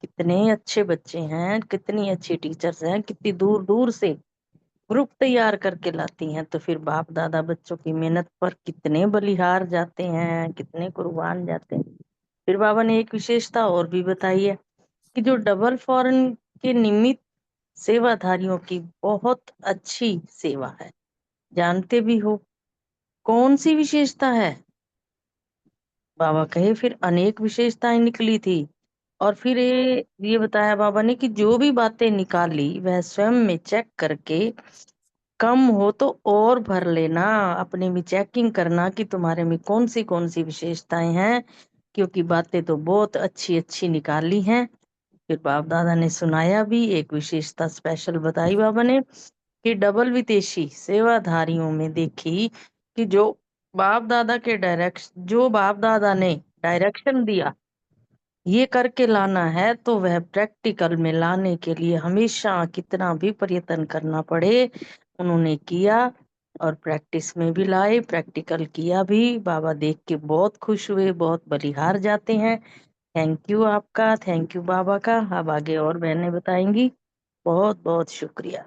कितने अच्छे बच्चे हैं, कितनी अच्छी टीचर्स हैं, कितनी दूर दूर से ग्रुप तैयार करके लाती हैं। तो फिर बाप दादा बच्चों की मेहनत पर कितने बलिहार जाते हैं, कितने कुर्बान जाते हैं। फिर बाबा ने एक विशेषता और भी बताई है कि जो डबल फॉरेन के निमित्त सेवाधारियों की बहुत अच्छी सेवा है। जानते भी हो कौन सी विशेषता है? बाबा कहे फिर अनेक विशेषताएं निकली थी। और फिर ये बताया बाबा ने कि जो भी बातें निकाली वह स्वयं में चेक करके कम हो तो और भर लेना, अपने में चेकिंग करना कि तुम्हारे में कौन सी विशेषताएं हैं, क्योंकि बातें तो बहुत अच्छी अच्छी निकाली हैं। फिर बाप दादा ने सुनाया भी, एक विशेषता स्पेशल बताई बाबा ने कि डबल विदेशी सेवाधारियों में देखी कि जो बाप दादा ने डायरेक्शन दिया ये करके लाना है, तो वह प्रैक्टिकल में लाने के लिए हमेशा कितना भी प्रयत्न करना पड़े उन्होंने किया, और प्रैक्टिस में भी लाए, प्रैक्टिकल किया भी। बाबा देख के बहुत खुश हुए, बहुत बलिहार जाते हैं। थैंक यू आपका, थैंक यू बाबा का। अब आगे और बहनें बताएंगी। बहुत बहुत शुक्रिया।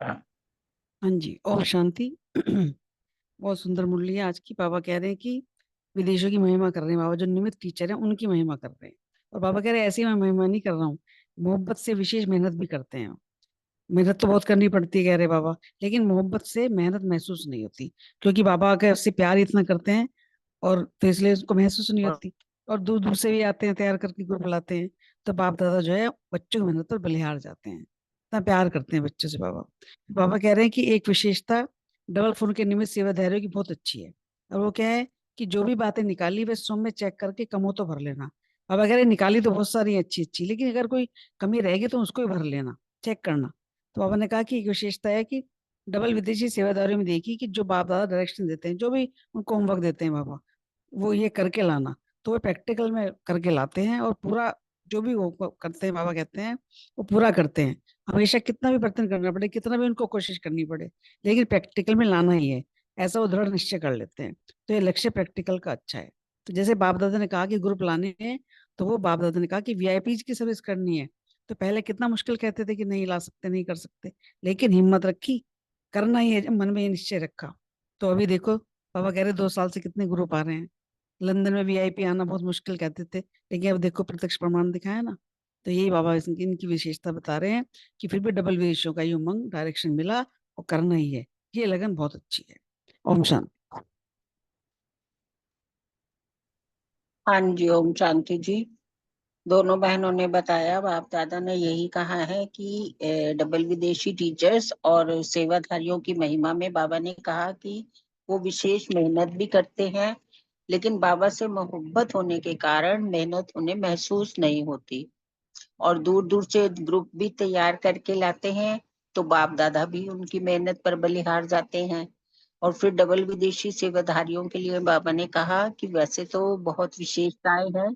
हाँ जी, ओम शांति। बहुत सुंदर मुरली है आज की। बाबा कह रहे हैं कि विदेशों की महिमा कर रहे हैं बाबा, जो निमित्त टीचर हैं उनकी महिमा कर रहे हैं। और बाबा कह रहे हैं ऐसी मैं महिमा नहीं कर रहा हूँ, मोहब्बत से विशेष मेहनत भी करते हैं। मेहनत तो बहुत करनी पड़ती है कह रहे बाबा, लेकिन मोहब्बत से मेहनत महसूस नहीं होती, क्योंकि बाबा का उससे प्यार इतना करते हैं, और तो इसलिए उसको महसूस नहीं होती। और दूर दूर से भी आते हैं, तैयार करके ग्रुप लाते हैं। तो बाप दादा जो है बच्चों की मेहनत पर बलिहार जाते हैं, इतना प्यार करते हैं बच्चों से बाबा। बाबा कह रहे हैं कि एक विशेषता डबल फोन के निमित्त सेवाधारियों की बहुत अच्छी है, और वो क्या है कि जो भी बातें निकाली वे स्वयं में चेक करके कम हो तो भर लेना। बाबा कह रहे हैं निकाली तो बहुत सारी अच्छी अच्छी, लेकिन अगर कोई कमी रहेगी तो उसको ही भर लेना, चेक करना। तो बाबा ने कहा कि एक विशेषता है कि डबल विदेशी सेवादारियों में देखी कि जो बाप दादा डायरेक्शन देते हैं, जो भी उनको होमवर्क देते हैं बाबा, वो ये करके लाना। तो वो प्रैक्टिकल में करके लाते हैं, और पूरा जो भी वो करते हैं बाबा कहते हैं वो पूरा करते हैं। हमेशा कितना भी प्रयत्न करना पड़े, कितना भी उनको कोशिश करनी पड़े, लेकिन प्रैक्टिकल में लाना ही है, ऐसा वो दृढ़ निश्चय कर लेते हैं। तो ये लक्ष्य प्रैक्टिकल का अच्छा है। तो जैसे बाप दादा ने कहा कि ग्रुप लाने हैं, तो वो बाप दादा ने कहा कि वीआईपी की सर्विस करनी है। तो पहले कितना मुश्किल कहते थे कि नहीं ला सकते, नहीं कर सकते, लेकिन हिम्मत रखी, करना ही है, जब मन में ये निश्चय रखा। तो अभी देखो बाबा कह रहे 2 साल से कितने ग्रुप आ रहे हैं। लंदन में वीआईपी आना बहुत मुश्किल कहते थे, लेकिन अब देखो प्रत्यक्ष प्रमाण दिखाया ना। तो यही बाबा इनकी विशेषता बता रहे हैं कि फिर भी डबल विदेशियों का ये उमंग, डायरेक्शन मिला और करना ही है, ये लगन बहुत अच्छी है। ओम शांति। हाँ जी, ओम शांति जी। दोनों बहनों ने बताया, बाप दादा ने यही कहा है कि डबल विदेशी टीचर्स और सेवाधारियों की महिमा में बाबा ने कहा कि वो विशेष मेहनत भी करते हैं, लेकिन बाबा से मोहब्बत होने के कारण मेहनत उन्हें महसूस नहीं होती। और दूर दूर से ग्रुप भी तैयार करके लाते हैं, तो बाप दादा भी उनकी मेहनत पर बलिहार जाते हैं। और फिर डबल विदेशी सेवाधारियों के लिए बाबा ने कहा कि वैसे तो बहुत विशेषताएं हैं,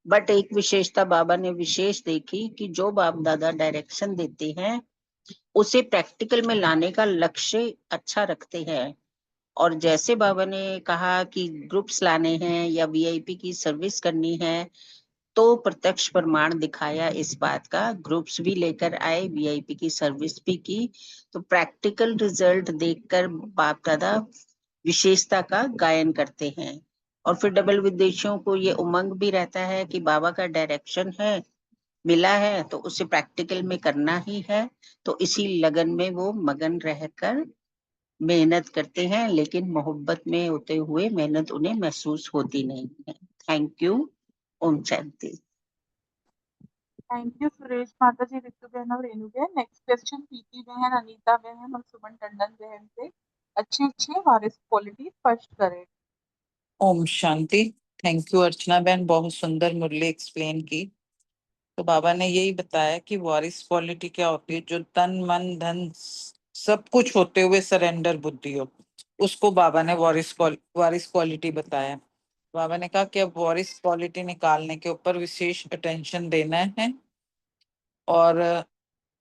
बट एक विशेषता बाबा ने विशेष देखी कि जो बाप दादा डायरेक्शन देते हैं उसे प्रैक्टिकल में लाने का लक्ष्य अच्छा रखते हैं। और जैसे बाबा ने कहा कि ग्रुप्स लाने हैं या वीआईपी की सर्विस करनी है, तो प्रत्यक्ष प्रमाण दिखाया इस बात का, ग्रुप्स भी लेकर आए, वीआईपी की सर्विस भी की। तो प्रैक्टिकल रिजल्ट देखकर बाप दादा विशेषता का गायन करते हैं। और फिर डबल विदेशियों को ये उमंग भी रहता है कि बाबा का डायरेक्शन है, मिला है, तो उसे प्रैक्टिकल में करना ही है। तो इसी लगन में वो मगन रहकर मेहनत करते हैं, लेकिन मोहब्बत में होते हुए मेहनत उन्हें महसूस होती नहीं है। Thank you. Om Shanti. Thank you Suresh माता जी, रितु बहन और रेणु बहन। नेक्स्ट क्वेश्चन प्रीति बहन, अनीता बहन और सुमन टंडन बहन से। अच्छे अच्छे वारिस क्वालिटी स्पष्ट करें। ओम शांति। थैंक यू अर्चना बहन, बहुत सुंदर मुरली एक्सप्लेन की। तो बाबा ने यही बताया कि वारिस क्वालिटी क्या होती है, जो तन मन धन सब कुछ होते हुए सरेंडर बुद्धि हो। उसको बाबा ने वारिस क्वालिटी बताया। बाबा ने कहा कि अब वारिस क्वालिटी निकालने के ऊपर विशेष अटेंशन देना है, और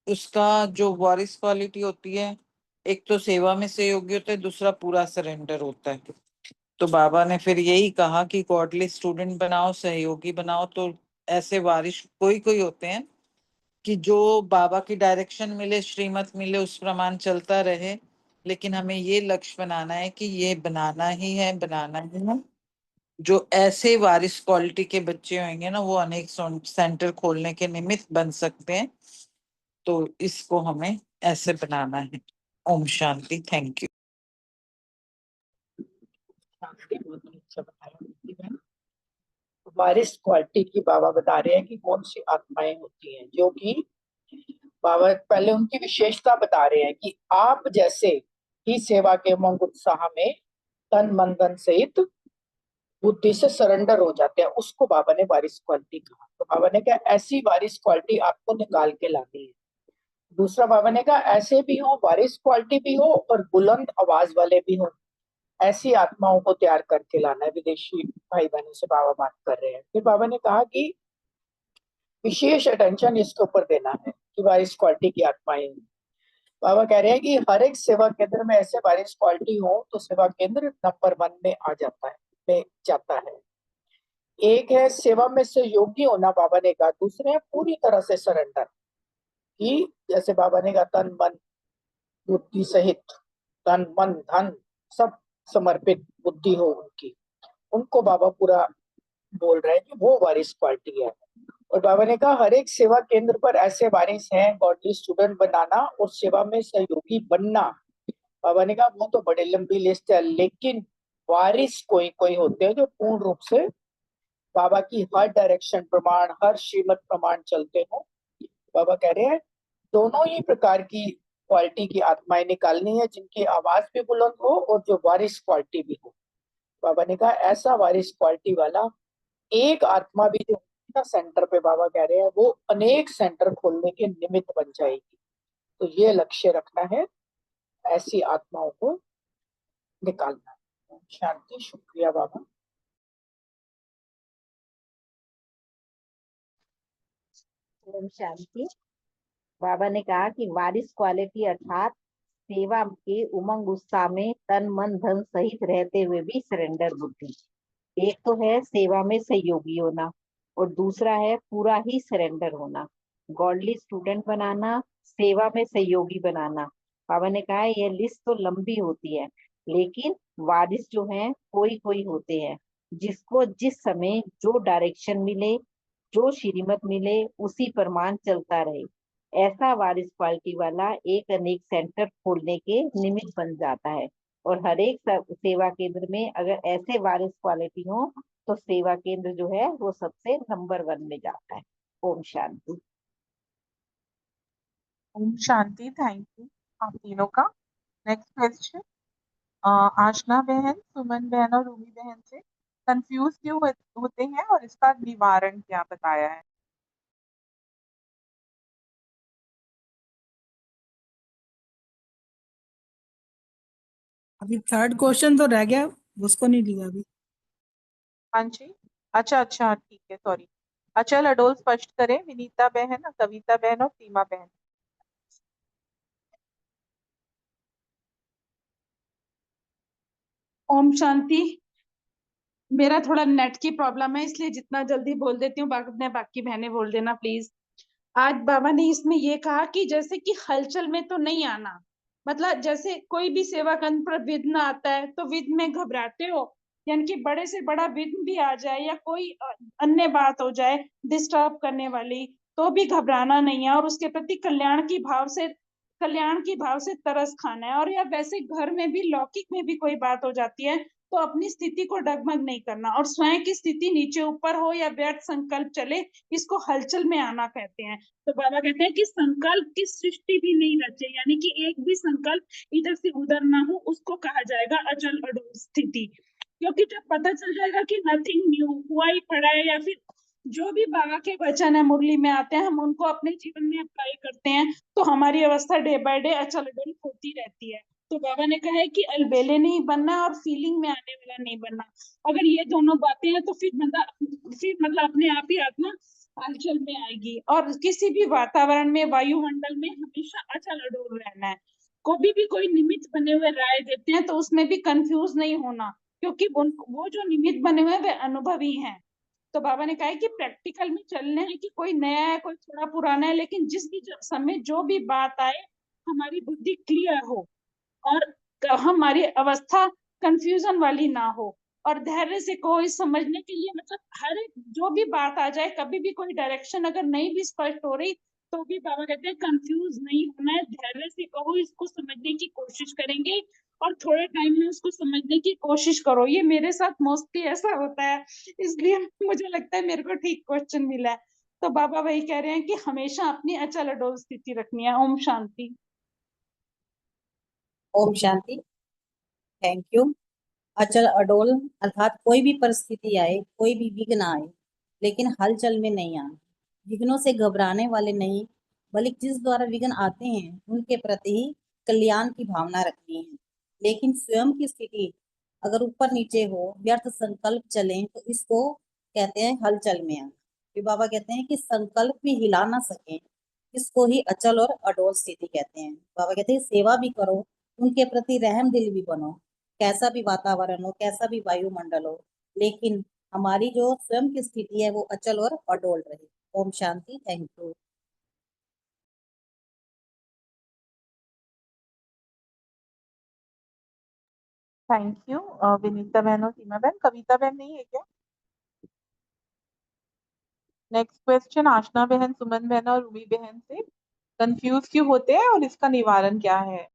उसका जो वारिस क्वालिटी होती है, एक तो सेवा में सहयोगी होता है, दूसरा पूरा सरेंडर होता है। तो बाबा ने फिर यही कहा कि गॉडली स्टूडेंट बनाओ, सहयोगी बनाओ। तो ऐसे वारिस कोई कोई होते हैं कि जो बाबा की डायरेक्शन मिले, श्रीमत मिले, उस प्रमाण चलता रहे, लेकिन हमें ये लक्ष्य बनाना है कि ये बनाना ही है, बनाना ही है। जो ऐसे वारिस क्वालिटी के बच्चे होंगे ना, वो अनेक सेंटर खोलने के निमित्त बन सकते हैं। तो इसको हमें ऐसे बनाना है। ओम शांति। Thank you. शांति, बहुत अच्छा बताया दीदी बहन। वारिस क्वालिटी की बाबा बता रहे हैं कि कौन सी आत्माएं होती हैं, जो कि बाबा पहले उनकी विशेषता बता रहे हैं कि आप जैसे ही सेवा के उमंग उत्साह में तन मन धन सहित बुद्धि से सरेंडर हो जाते हैं, उसको बाबा ने वारिस क्वालिटी कहा। तो बाबा ने कहा ऐसी वारिस क्वालिटी आपको निकाल के लानी है। दूसरा बाबा ने कहा ऐसे भी हो, वारिस क्वालिटी भी हो और बुलंद आवाज वाले भी हो, ऐसी आत्माओं को तैयार करके लाना है। विदेशी भाई बहनों से बाबा बात कर रहे हैं। फिर बाबा ने कहा कि विशेष अटेंशन इसके ऊपर देना है कि वारिस क्वालिटी की आत्माएं। बाबा कह रहे हैं कि हर एक सेवा केंद्र में ऐसे वारिस क्वालिटी हो तो सेवा केंद्र नंबर 1 में आ जाता है, में जाता है। एक है सेवा में सहयोगी होना, बाबा ने कहा। दूसरे है पूरी तरह से सरेंडर, कि जैसे बाबा ने कहा तन मन बुद्धि सहित, तन मन धन सब समर्पित बुद्धि हो उनकी, उनको बाबा पूरा बोल रहे हैं कि वो वारिस क्वालिटी है। और बाबा ने कहा हर एक सेवा केंद्र पर ऐसे वारिस हैं, गॉडली स्टूडेंट बनाना और सेवा में सहयोगी बनना। बाबा ने कहा वो तो बड़ी लंबी लिस्ट है, लेकिन वारिस कोई कोई होते हैं जो पूर्ण रूप से बाबा की हर डायरेक्शन प्रमाण, हर श्रीमत प्रमाण चलते हो। बाबा कह रहे हैं दोनों ही प्रकार की क्वालिटी की आत्माएं निकालनी है, जिनकी आवाज भी बुलंद हो और जो वारिस क्वालिटी भी हो। बाबा ने कहा ऐसा वारिस क्वालिटी वाला एक आत्मा भी जो सेंटर पे, बाबा कह रहे हैं वो अनेक सेंटर खोलने के निमित्त बन जाएगी। तो ये लक्ष्य रखना है, ऐसी आत्माओं को निकालना है। शांति। शुक्रिया बाबा। ओम शांति। बाबा ने कहा कि वारिस क्वालिटी अर्थात सेवा के उमंग उत्साह में तन मन धन सहित रहते हुए भी सरेंडर बुद्धि। एक तो है सेवा में सहयोगी होना और दूसरा है पूरा ही सरेंडर होना। गॉडली स्टूडेंट बनाना, सेवा में सहयोगी बनाना। बाबा ने कहा यह लिस्ट तो लंबी होती है, लेकिन वारिस जो हैं कोई कोई होते हैं, जिसको जिस समय जो डायरेक्शन मिले, जो श्रीमत मिले, उसी प्रमाण चलता रहे। ऐसा वारिस क्वालिटी वाला एक अनेक सेंटर खोलने के निमित्त बन जाता है। और हर एक सेवा केंद्र में अगर ऐसे वारिस क्वालिटी हो तो सेवा केंद्र जो है वो सबसे नंबर 1 में जाता है। ओम शांति। ओम शांति। थैंक यू आप तीनों का। नेक्स्ट क्वेश्चन, आशना बहन, सुमन बहन और रूमी बहन से कंफ्यूज क्यों होते हैं और इसका निवारण क्या बताया है? अभी थर्ड क्वेश्चन तो रह गया, उसको नहीं लिया अभी। हाँ जी, अच्छा अच्छा ठीक है, सॉरी। अच्छा लडोल स्पष्ट करें, विनीता बहन, कविता बहन और सीमा बहन। ओम शांति। मेरा थोड़ा नेट की प्रॉब्लम है, इसलिए जितना जल्दी बोल देती हूँ, बाकी बहनें बोल देना प्लीज। आज बाबा ने इसमें ये कहा कि जैसे कि हलचल में तो नहीं आना, मतलब जैसे कोई भी सेवा केंद्र पर विघ्न आता है तो विघ्न में घबराते हो, यानी कि बड़े से बड़ा विघ्न भी आ जाए या कोई अन्य बात हो जाए डिस्टर्ब करने वाली, तो भी घबराना नहीं है और उसके प्रति कल्याण की भाव से तरस खाना है। और या वैसे घर में भी लौकिक में भी कोई बात हो जाती है तो अपनी स्थिति को डगमग नहीं करना, और स्वयं की स्थिति नीचे ऊपर हो या व्यर्थ संकल्प चले, इसको हलचल में आना कहते हैं। तो बाबा कहते हैं कि संकल्प की सृष्टि भी नहीं रचे, यानी कि एक भी संकल्प इधर से उधर ना हो, उसको कहा जाएगा अचल अडोल स्थिति। क्योंकि जब पता चल जाएगा कि नथिंग न्यू हुआ ही पड़ा है, या फिर जो भी बाबा के वचन है मुरली में आते हैं हम उनको अपने जीवन में अप्लाई करते हैं, तो हमारी अवस्था डे बाय डे अचल अडोल होती रहती है। तो बाबा ने कहा है कि अलबेले नहीं बनना और फीलिंग में आने वाला नहीं बनना। अगर ये दोनों बातें हैं तो फिर मतलब अपने आप ही आत्मा हलचल में आएगी। और किसी भी वातावरण में, वायुमंडल में हमेशा अचल अडोल रहना है। कभी भी कोई निमित्त बने हुए राय देते हैं तो उसमें भी कंफ्यूज नहीं होना, क्योंकि वो जो निमित्त बने हुए हैं वे अनुभवी हैं। तो बाबा ने कहा है कि प्रैक्टिकल में चलने हैं कि कोई नया है, कोई थोड़ा पुराना है, लेकिन जिस भी समय जो भी बात आए हमारी बुद्धि क्लियर हो और हमारी अवस्था कंफ्यूजन वाली ना हो। और धैर्य से कोई समझने के लिए, मतलब हर एक जो भी बात आ जाए, कभी भी कोई डायरेक्शन अगर नहीं भी स्पष्ट हो रही तो भी बाबा कहते हैं कंफ्यूज नहीं होना है, धैर्य से कहो, इसको समझने की कोशिश करेंगे और थोड़े टाइम में उसको समझने की कोशिश करो। ये मेरे साथ मोस्टली ऐसा होता है, इसलिए मुझे लगता है मेरे को ठीक क्वेश्चन मिला है। तो बाबा वही कह रहे हैं कि हमेशा अपनी अचल अडोल स्थिति रखनी है। ओम शांति। ओम शांति। Thank you. अचल अडोल अर्थात कोई भी परिस्थिति आए, कोई भी विघ्न आए, लेकिन हलचल में नहीं आना। विघ्नों से घबराने वाले नहीं, बल्कि जिस द्वारा विघ्न आते हैं उनके प्रति ही कल्याण की भावना रखनी है। लेकिन स्वयं की स्थिति अगर ऊपर नीचे हो, व्यर्थ संकल्प चले, तो इसको कहते हैं हलचल में आना। फिर बाबा कहते हैं कि संकल्प भी हिला ना सके, इसको ही अचल और अडोल स्थिति कहते हैं। बाबा कहते हैं सेवा भी करो, उनके प्रति रहम दिल भी बनो, कैसा भी वातावरण हो, कैसा भी वायुमंडल हो, लेकिन हमारी जो स्वयं की स्थिति है वो अचल और अडोल रहे। ओम शांति। Thank you. Thank you Vinita बहन और सीमा बहन। कविता बहन नहीं है क्या? नेक्स्ट क्वेश्चन आशना बहन, सुमन बहन और रूबी बहन से। कंफ्यूज क्यों होते हैं और इसका निवारण क्या है?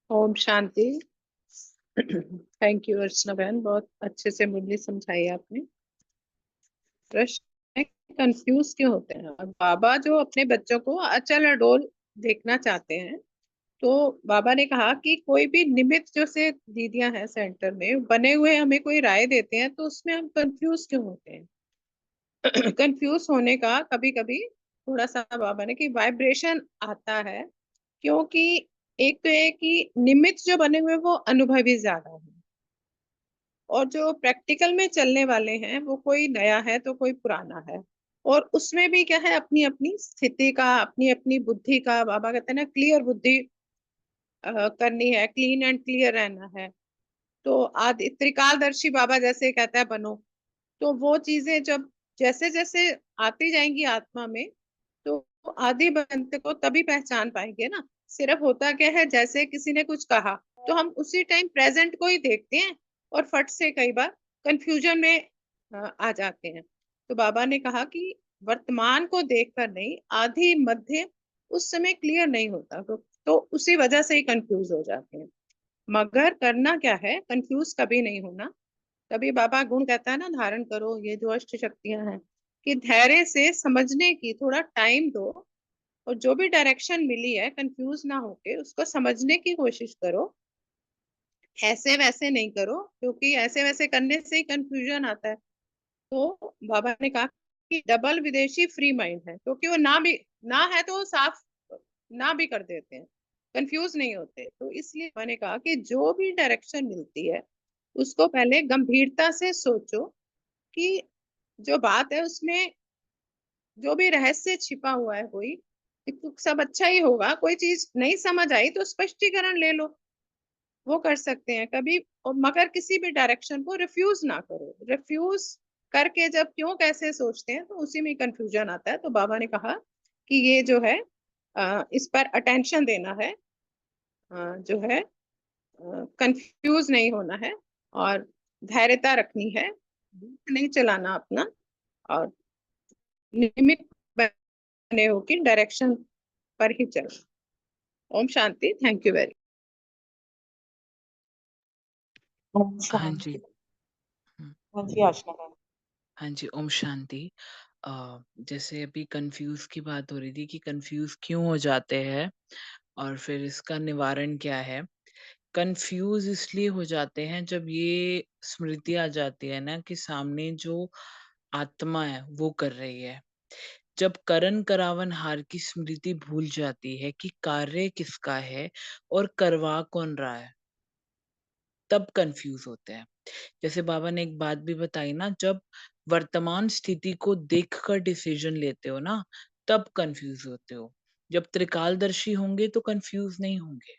ओम शांति। थैंक यू अर्चना बहन, बहुत अच्छे से मुरली समझाई आपने। प्रश्न है कंफ्यूज क्यों होते हैं। और बाबा जो अपने बच्चों को अचल अडोल देखना चाहते हैं, तो बाबा ने कहा कि कोई भी निमित्त जो से दीदियां हैं सेंटर में बने हुए हमें कोई राय देते हैं तो उसमें हम कंफ्यूज क्यों होते हैं। कंफ्यूज होने का कभी कभी थोड़ा सा बाबा ने कि वाइब्रेशन आता है, क्योंकि एक तो है कि निमित्त जो बने हुए वो अनुभवी ज्यादा है, और जो प्रैक्टिकल में चलने वाले हैं वो कोई नया है तो कोई पुराना है। और उसमें भी क्या है, अपनी अपनी स्थिति का, अपनी अपनी बुद्धि का, बाबा कहते हैं ना क्लियर बुद्धि करनी है, क्लीन एंड क्लियर रहना है। तो आदि त्रिकालदर्शी बाबा जैसे कहता है बनो, तो वो चीजें जब जैसे जैसे आती जाएंगी आत्मा में, तो आदि बनते को तभी पहचान पाएंगे ना। सिर्फ होता क्या है, जैसे किसी ने कुछ कहा तो हम उसी टाइम प्रेजेंट को ही देखते हैं और फट से कई बार कंफ्यूजन में आ जाते हैं। तो बाबा ने कहा कि वर्तमान को देखकर नहीं, आदि मध्य उस समय क्लियर नहीं होता, तो उसी वजह से ही कंफ्यूज हो जाते हैं। मगर करना क्या है, कंफ्यूज कभी नहीं होना। तभी बाबा गुण कहता है ना, धारण करो ये जो अष्ट शक्तियां हैं, कि धैर्य से समझने की थोड़ा टाइम दो, और जो भी डायरेक्शन मिली है कंफ्यूज ना होके उसको समझने की कोशिश करो। ऐसे वैसे नहीं करो, क्योंकि ऐसे वैसे करने से ही कंफ्यूजन आता है। तो बाबा ने कहा कि डबल विदेशी फ्री माइंड है, क्योंकि वो ना भी ना है तो वो साफ ना भी कर देते हैं, कंफ्यूज नहीं होते। तो इसलिए मैंने कहा कि जो भी डायरेक्शन मिलती है उसको पहले गंभीरता से सोचो, कि जो बात है उसमें जो भी रहस्य छिपा हुआ है कोई, तो सब अच्छा ही होगा। कोई चीज नहीं समझ आई तो स्पष्टीकरण ले लो, वो कर सकते हैं कभी। और मगर किसी भी डायरेक्शन को रिफ्यूज ना करो। रिफ्यूज करके जब क्यों कैसे सोचते हैं तो उसी में कंफ्यूजन आता है। तो बाबा ने कहा कि ये जो है इस पर अटेंशन देना है, जो है कंफ्यूज नहीं होना है, और धैर्यता रखनी है, नहीं चलाना अपना, और निमित्त बने हो कि डायरेक्शन पर ही चलना। ओम शांति। Thank you very. ओम हाँ जी। शांति। हाँ जी आशना बहन। हाँ जी, ओम शांति। जैसे अभी कंफ्यूज की बात हो रही थी कि कंफ्यूज क्यों हो जाते हैं और फिर इसका निवारण क्या है। कंफ्यूज इसलिए हो जाते हैं जब ये स्मृति आ जाती है ना कि सामने जो आत्मा है वो कर रही है, जब करण करावन हार की स्मृति भूल जाती है कि कार्य किसका है और करवा कौन रहा है, तब कंफ्यूज होते हैं। जैसे बाबा ने एक बात भी बताई ना, जब वर्तमान स्थिति को देखकर डिसीजन लेते हो ना, तब कंफ्यूज होते हो। जब त्रिकालदर्शी होंगे तो कंफ्यूज नहीं होंगे।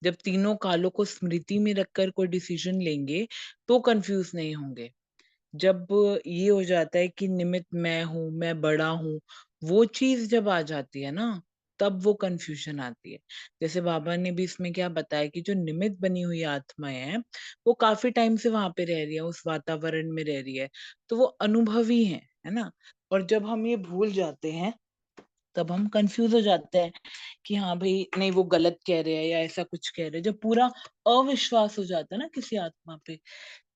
जब तीनों कालों को स्मृति में रखकर कोई डिसीजन लेंगे तो कंफ्यूज नहीं होंगे। जब ये हो जाता है कि निमित्त मैं हूँ, मैं बड़ा हूँ, वो चीज जब आ जाती है ना, तब वो कंफ्यूजन आती है। जैसे बाबा ने भी इसमें क्या बताया कि जो निमित्त बनी हुई आत्माएं हैं, वो काफी टाइम से वहां पे रह रही है, उस वातावरण में रह रही है, तो वो अनुभवी है ना। और जब हम ये भूल जाते हैं, तब हम कंफ्यूज हो जाते हैं कि हाँ भाई नहीं, वो गलत कह रहे हैं या ऐसा कुछ कह रहे हैं। जब पूरा अविश्वास हो जाता है ना किसी आत्मा पे,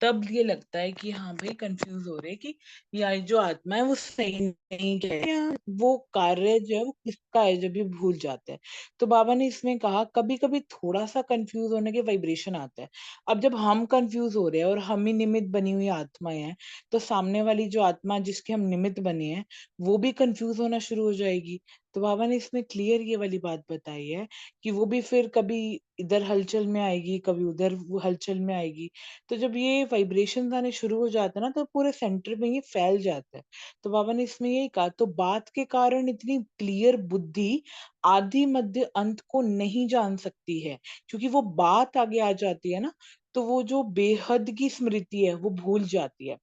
तब ये लगता है कि हाँ भाई कंफ्यूज हो रहे हैं कि यार जो आत्मा है वो सही नहीं कह रही, या वो कार्य जो है वो किसका है, जब ये भूल जाते हैं। तो बाबा ने इसमें कहा कभी कभी थोड़ा सा कंफ्यूज होने के वाइब्रेशन आता है। अब जब हम कंफ्यूज हो रहे हैं और हम ही निमित्त बनी हुई आत्माएं हैं, तो सामने वाली जो आत्मा जिसके हम निमित्त बने हैं, वो भी कंफ्यूज होना शुरू हो जाएगी। तो बाबा ने इसमें क्लियर ये वाली बात बताई है कि वो भी फिर कभी इधर हलचल में आएगी, कभी उधर वो हलचल में आएगी। तो जब ये वाइब्रेशंस आने शुरू हो जाते हैं ना, तो पूरे सेंटर में ये फैल जाता है। तो बाबा ने इसमें यही कहा, तो बात के कारण इतनी क्लियर बुद्धि आदि मध्य अंत को नहीं जान सकती है, क्योंकि वो बात आगे आ जाती है ना, तो वो जो बेहद की स्मृति है वो भूल जाती है।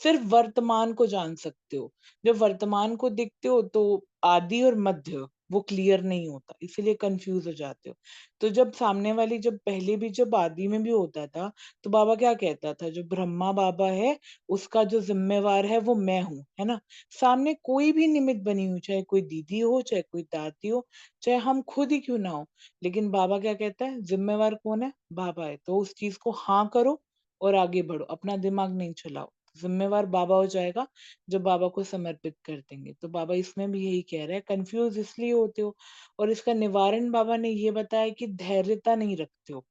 सिर्फ वर्तमान को जान सकते हो। जब वर्तमान को देखते हो तो आदि और मध्य वो क्लियर नहीं होता, इसीलिए कंफ्यूज हो जाते हो। तो जब सामने वाली, जब पहले भी जब आदि में भी होता था, तो बाबा क्या कहता था, जो ब्रह्मा बाबा है उसका जो जिम्मेवार है वो मैं हूँ, है ना। सामने कोई भी निमित्त बनी हो, चाहे कोई दीदी हो, चाहे कोई दादी हो, चाहे हम खुद ही क्यों ना हो, लेकिन बाबा क्या कहता है, जिम्मेवार कौन है, बाबा है। तो उस चीज को हाँ करो और आगे बढ़ो, अपना दिमाग नहीं चलाओ। जिम्मेवार बाबा हो जाएगा जब बाबा को समर्पित कर देंगे। तो बाबा इसमें भी यही कह रहे हैं, कंफ्यूज इसलिए होते हो। और इसका निवारण बाबा ने ये बताया कि धैर्यता नहीं रखते हो।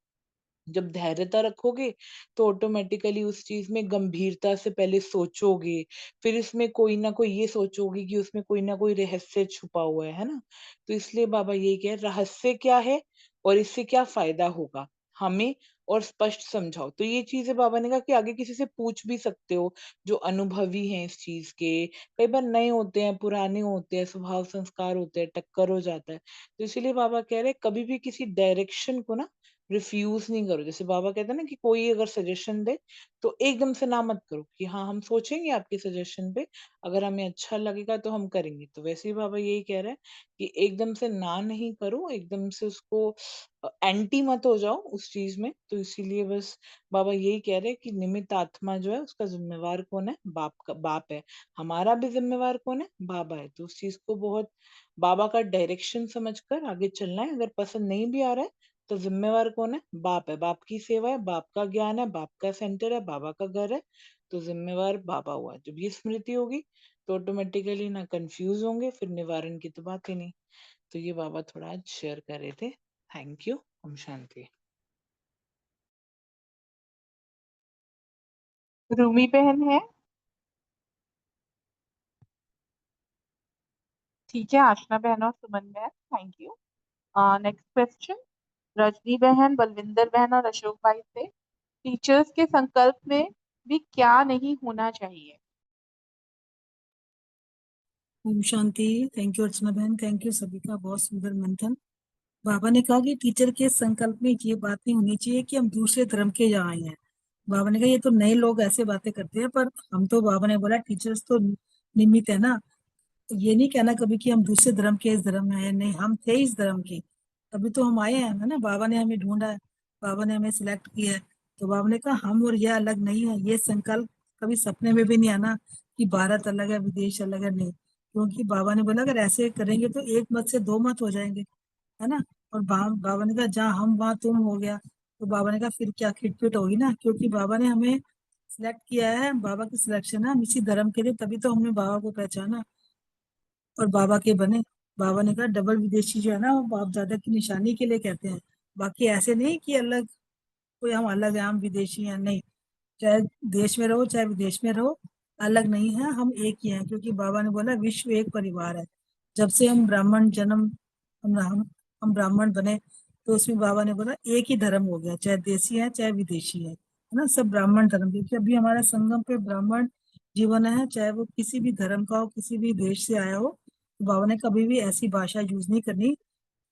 जब धैर्यता रखोगे तो ऑटोमेटिकली उस चीज में गंभीरता से पहले सोचोगे, फिर इसमें कोई ना कोई ये सोचोगे कि उसमें कोई ना कोई रहस्य छुपा हुआ है ना। तो इसलिए बाबा ये कह रहस्य क्या है और इससे क्या फायदा होगा हमें, और स्पष्ट समझाओ। तो ये चीजें बाबा ने कहा कि आगे किसी से पूछ भी सकते हो जो अनुभवी हैं इस चीज के। कई बार नए होते हैं, पुराने होते हैं, स्वभाव संस्कार होते हैं, टक्कर हो जाता है। तो इसीलिए बाबा कह रहे हैं कभी भी किसी डायरेक्शन को ना रिफ्यूज नहीं करो। जैसे बाबा कहते हैं ना कि कोई अगर सजेशन दे तो एकदम से ना मत करो कि हाँ हम सोचेंगे आपके सजेशन पे, अगर हमें अच्छा लगेगा तो हम करेंगे। तो वैसे ही बाबा यही कह रहे हैं कि एकदम से ना नहीं करो, एकदम से उसको एंटी मत हो जाओ उस चीज में। तो इसीलिए बस बाबा यही कह रहे हैं कि निमित्त आत्मा जो है उसका जिम्मेवार कौन है, बाप का, बाप है। हमारा भी जिम्मेवार कौन है, बाबा है। तो उस चीज को बहुत बाबा का डायरेक्शन समझकर आगे चलना है। अगर पसंद नहीं भी आ रहा है तो जिम्मेवार कौन है, बाप है। बाप की सेवा है, बाप का ज्ञान है, बाप का सेंटर है, बाबा का घर है। तो जिम्मेवार बाबा हुआ। जब ये स्मृति होगी तो ऑटोमेटिकली ना कंफ्यूज होंगे, फिर निवारण की तो बात ही नहीं। तो ये बाबा थोड़ा आज शेयर कर रहे थे। Thank you. ओम शांति। रूमी बहन है? ठीक है, आशना बहन और सुमन बहन, thank you. Next question, Rajni बहन, बलविंदर बहन और अशोक भाई से, टीचर्स के संकल्प में भी क्या नहीं होना चाहिए? ओम शांति। थैंक यू अर्चना बहन, थैंक यू सभी का बहुत सुंदर मंथन। बाबा ने कहा कि टीचर के संकल्प में ये बात नहीं होनी चाहिए कि हम दूसरे धर्म के यहाँ आए हैं। बाबा ने कहा ये तो नए लोग ऐसे बातें करते हैं, पर हम तो, बाबा ने बोला टीचर्स तो निमित्त है ना। तो ये नहीं कहना कभी कि हम दूसरे धर्म के इस धर्म में आए, नहीं, हम थे इस धर्म के, तभी तो हम आए हैं, है ना। बाबा ने हमें ढूंढा है, बाबा ने हमें सिलेक्ट किया है। तो बाबा ने कहा हम और ये अलग नहीं है। ये संकल्प कभी सपने में भी नहीं आना कि भारत अलग है, विदेश अलग है, नहीं। क्योंकि बाबा ने बोला अगर ऐसे करेंगे तो एक मत से दो मत हो जाएंगे, है ना। और बाबा ने कहा जहाँ हम वहाँ तुम हो गया। तो बाबा ने कहा फिर क्या खिटपिट होगी ना, क्योंकि बाबा ने हमें सिलेक्ट किया है, बाबा की सिलेक्शन है, हम इसी धर्म के लिए, तभी तो हमने बाबा को पहचाना और बाबा के बने। बाबा ने कहा डबल विदेशी जो है ना, वो बाप दादा की निशानी के लिए कहते हैं। बाकी ऐसे नहीं कि अलग, कोई हम अलग है, हम विदेशी हैं, नहीं। चाहे देश में रहो चाहे विदेश में रहो, अलग नहीं है, हम एक ही हैं, क्योंकि बाबा ने बोला विश्व एक परिवार है। जब से हम ब्राह्मण जन्म हम ब्राह्मण बने, तो उसमें बाबा ने बोला एक ही धर्म हो गया, चाहे देसी है चाहे विदेशी है ना, सब ब्राह्मण धर्म। क्योंकि अभी हमारा संगम पे ब्राह्मण जीवन है, चाहे वो किसी भी धर्म का हो, किसी भी देश से आया हो। तो बाबा ने कभी भी ऐसी भाषा यूज नहीं करनी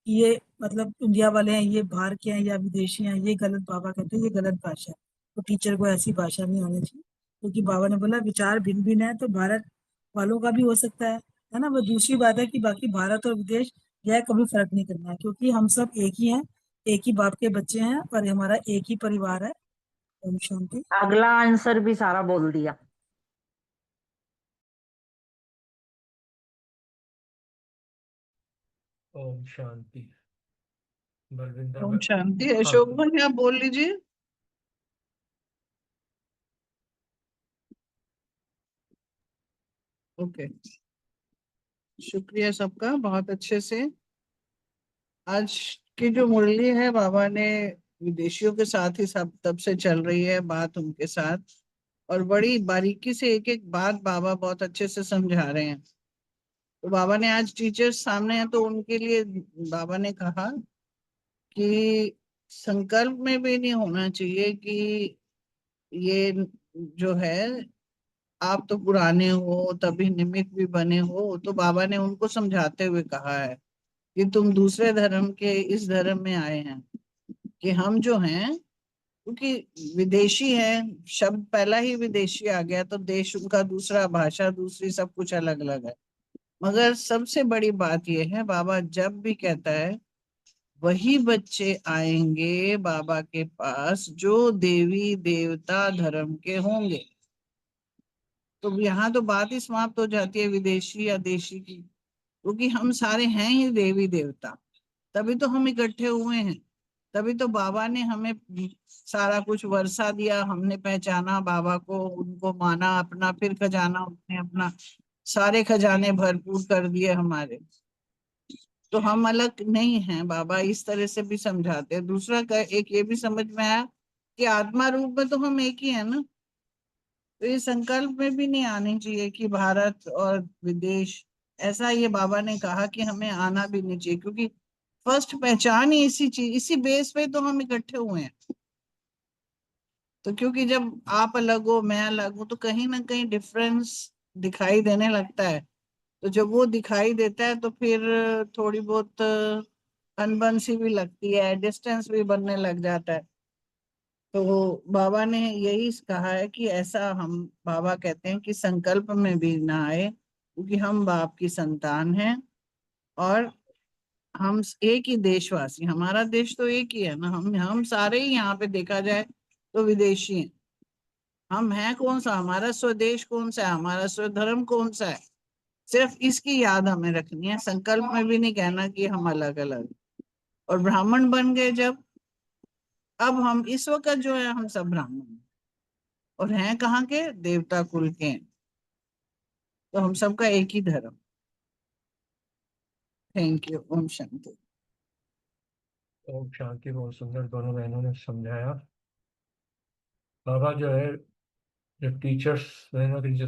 कि ये मतलब इंडिया वाले हैं, ये बाहर के हैं या विदेशी हैं, ये गलत, बाबा कहते हैं ये गलत भाषा है। तो टीचर को ऐसी भाषा नहीं आनी चाहिए, क्योंकि बाबा ने बोला विचार भिन्न भिन्न है, तो भारत वालों का भी हो सकता है ना। वो दूसरी बात है कि बाकी भारत और विदेश, यह कभी फर्क नहीं करना है, क्योंकि हम सब एक ही हैं, एक ही बाप के बच्चे हैं, और हमारा एक ही परिवार है। ओम शांति। अगला आंसर भी सारा बोल दिया। ओम शांति। बलविंदर ओम शांति। हाँ, अशोक भाई आप बोल लीजिए। ओके, शुक्रिया सबका, बहुत अच्छे से। आज की जो मुरली है, बाबा ने विदेशियों के साथ ही सब तब से चल रही है बात उनके साथ, और बड़ी बारीकी से एक एक बात बाबा बहुत अच्छे से समझा रहे हैं। तो बाबा ने आज टीचर्स सामने हैं, तो उनके लिए बाबा ने कहा कि संकल्प में भी नहीं होना चाहिए कि ये जो है, आप तो पुराने हो तभी निमित्त भी बने हो। तो बाबा ने उनको समझाते हुए कहा है कि तुम दूसरे धर्म के इस धर्म में आए हैं, कि हम जो हैं, क्योंकि विदेशी है, शब्द पहला ही विदेशी आ गया, तो देश उनका दूसरा, भाषा दूसरी, सब कुछ अलग अलग है। मगर सबसे बड़ी बात यह है, बाबा जब भी कहता है वही बच्चे आएंगे बाबा के पास जो देवी देवता धर्म के होंगे। तो यहाँ तो बात ही समाप्त हो जाती है विदेशी या देशी की, क्योंकि हम सारे हैं ही देवी देवता, तभी तो हम इकट्ठे हुए हैं। तभी तो बाबा ने हमें सारा कुछ वर्षा दिया, हमने पहचाना बाबा को, उनको माना अपना, फिर खजाना उसने अपना, सारे खजाने भरपूर कर दिए हमारे। तो हम अलग नहीं हैं, बाबा इस तरह से भी समझाते हैं। दूसरा एक ये भी समझ में आया कि आत्मा रूप में तो हम एक ही है ना। तो ये संकल्प में भी नहीं आनी चाहिए कि भारत और विदेश, ऐसा ये बाबा ने कहा कि हमें आना भी नहीं चाहिए, क्योंकि फर्स्ट पहचान ही इसी चीज, इसी बेस पे तो हम इकट्ठे हुए हैं। तो क्योंकि जब आप अलग हो मैं अलग हूं, तो कहीं ना कहीं डिफरेंस दिखाई देने लगता है। तो जब वो दिखाई देता है, तो फिर थोड़ी बहुत अनबन सी भी लगती है, डिस्टेंस भी बनने लग जाता है। तो बाबा ने यही कहा है कि ऐसा, हम बाबा कहते हैं कि संकल्प में भी ना आए, क्योंकि हम बाप की संतान हैं, और हम एक ही देशवासी, हमारा देश तो एक ही है ना। हम सारे ही यहाँ पे देखा जाए तो विदेशी हैं। हम हैं कौन सा, हमारा स्वदेश कौन सा है, हमारा स्वधर्म कौन सा है, सिर्फ इसकी याद हमें रखनी है। संकल्प में भी नहीं कहना कि हम अलग अलग। और ब्राह्मण बन गए जब, अब हम इस वक्त जो है हम सब ब्राह्मण हैं, और हैं कहाँ के, देवता कुल के हैं। तो हम सबका एक ही धर्म। Thank you. ओम शांति। ओम शांति। बहुत सुंदर दोनों बहनों ने समझाया। बाबा जो है, जो टीचर्स बहनों की, जो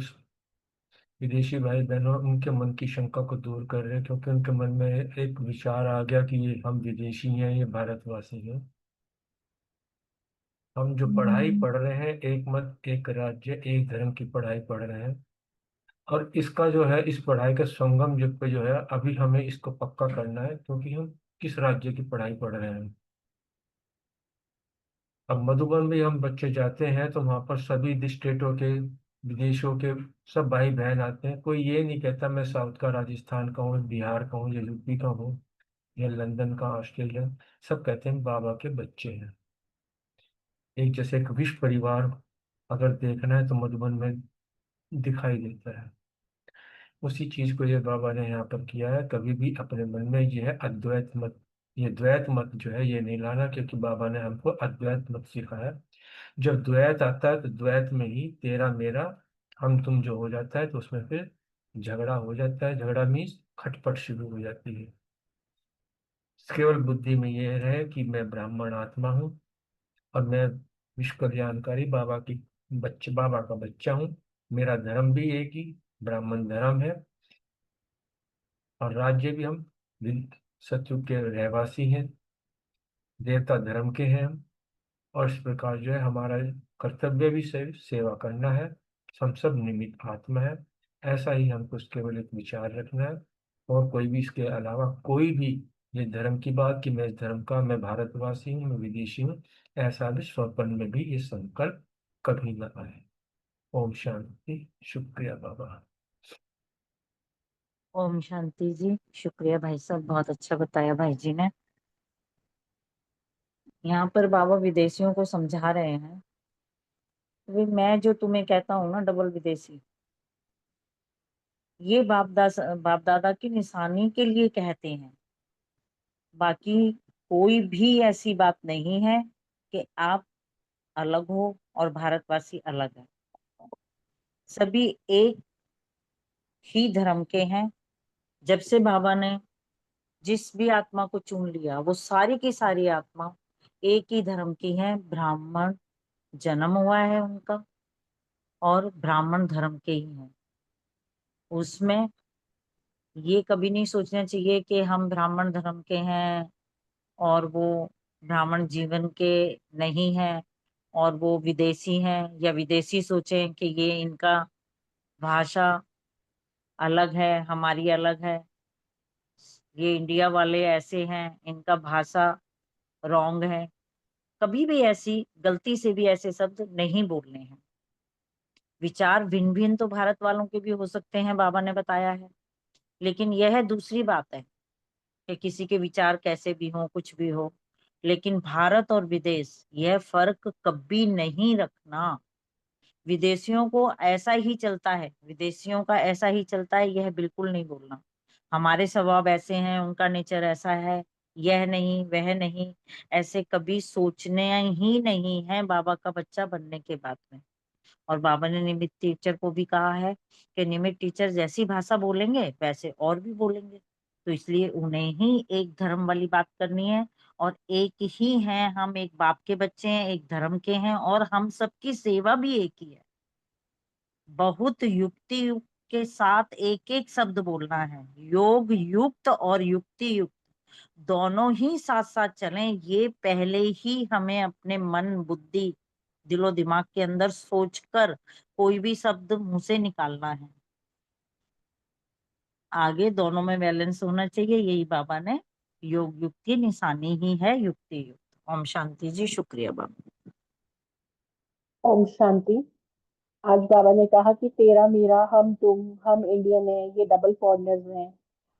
विदेशी भाई बहनों, उनके मन की शंका को दूर कर रहे हैं, क्योंकि उनके मन में एक विचार आ गया कि ये हम विदेशी हैं, ये भारतवासी हैं। हम जो पढ़ाई पढ़ रहे हैं, एक मत एक राज्य एक धर्म की पढ़ाई पढ़ रहे हैं, और इसका जो है, इस पढ़ाई का संगम युग पे जो है, अभी हमें इसको पक्का करना है, क्योंकि हम किस राज्य की पढ़ाई पढ़ रहे हैं। अब मधुबन में हम बच्चे जाते हैं, तो वहाँ पर सभी स्टेटों के, विदेशों के सब भाई बहन आते हैं। कोई ये नहीं कहता मैं साउथ का, राजस्थान का हूँ, बिहार का हूँ, या यूपी का हूँ, या लंदन का, ऑस्ट्रेलिया। सब कहते हैं बाबा के बच्चे हैं। एक जैसे एक विश्व परिवार अगर देखना है, तो मधुबन में दिखाई देता है। उसी चीज को ये बाबा ने यहाँ पर किया है। कभी भी अपने मन में ये है अद्वैत मत, ये द्वैत मत जो है ये नहीं लाना, क्योंकि बाबा ने हमको अद्वैत मत सिखाया है। जब द्वैत आता है, तो द्वैत में ही तेरा मेरा हम तुम जो हो जाता है, तो उसमें फिर झगड़ा हो जाता है। झगड़ा मीन्स खटपट शुरू हो जाती है। केवल बुद्धि में ये है कि मैं ब्राह्मण आत्मा हूँ, और मैं विश्व कल्याणकारी बाबा की बच्चे, बाबा का बच्चा हूँ, मेरा धर्म भी एक ही ब्राह्मण धर्म है और राज्य भी हम सतयुग के रहवासी हैं, देवता धर्म के हैं हम। और इस प्रकार जो है हमारा कर्तव्य भी सेवा करना है। हम सब निमित्त आत्मा है, ऐसा ही हमको उसके केवल एक विचार रखना है। और कोई भी इसके अलावा कोई भी ये धर्म की बात कि मैं इस धर्म का, मैं भारतवासी हूँ, मैं विदेशी हूँ, ऐसा भी स्वपन में भी ये संकल्प कभी न आए। ओम शांति। शुक्रिया बाबा। ओम शांति जी। शुक्रिया भाई साहब, बहुत अच्छा बताया भाई जी ने। यहाँ पर बाबा विदेशियों को समझा रहे हैं, वे मैं जो तुम्हें कहता हूँ ना डबल विदेशी, ये बाप दादा की निशानी के लिए कहते हैं। बाकी कोई भी ऐसी बात नहीं है कि आप अलग हो और भारतवासी अलग है। सभी एक ही धर्म के हैं। जब से बाबा ने जिस भी आत्मा को चुन लिया, वो सारी की सारी आत्मा एक ही धर्म की है। ब्राह्मण जन्म हुआ है उनका और ब्राह्मण धर्म के ही हैं। उसमें ये कभी नहीं सोचना चाहिए कि हम ब्राह्मण धर्म के हैं और वो ब्राह्मण जीवन के नहीं हैं और वो विदेशी हैं, या विदेशी सोचें कि ये इनका भाषा अलग है, हमारी अलग है, ये इंडिया वाले ऐसे हैं, इनका भाषा रॉन्ग है। कभी भी ऐसी गलती से भी ऐसे शब्द नहीं बोलने हैं। विचार भिन्न भिन्न तो भारत वालों के भी हो सकते हैं, बाबा ने बताया है, लेकिन यह दूसरी बात है कि किसी के विचार कैसे भी हो, कुछ भी हो। लेकिन भारत और विदेश, यह फर्क कभी नहीं रखना। विदेशियों को ऐसा ही चलता है, विदेशियों का ऐसा ही चलता है, यह बिल्कुल नहीं बोलना। हमारे स्वभाव ऐसे हैं, उनका नेचर ऐसा है, यह नहीं वह नहीं, ऐसे कभी सोचने ही नहीं है बाबा का बच्चा बनने के बाद में। और बाबा ने निमित टीचर को भी कहा है कि निमित टीचर जैसी भाषा बोलेंगे वैसे और भी बोलेंगे, तो इसलिए उन्हें ही एक धर्म वाली बात करनी है। और एक ही हैं हम, एक बाप के बच्चे हैं, एक धर्म के हैं, और हम सबकी सेवा भी एक ही है। बहुत युक्ति युक्त के साथ एक एक शब्द बोलना है। योग युक्त और युक्ति युक्त दोनों ही साथ साथ चलें, ये पहले ही हमें अपने मन बुद्धि दिलो दिमाग के अंदर सोचकर कोई भी शब्द मुंह से निकालना है। आगे दोनों में बैलेंस होना चाहिए, यही बाबा ने योग युक्त की निशानी ही है, युक्ति युक्त। ओम शांति जी। शुक्रिया बाबा। ओम शांति। आज बाबा ने कहा कि तेरा मेरा, हम तुम, हम इंडियन है, ये डबल फॉरनर्स हैं।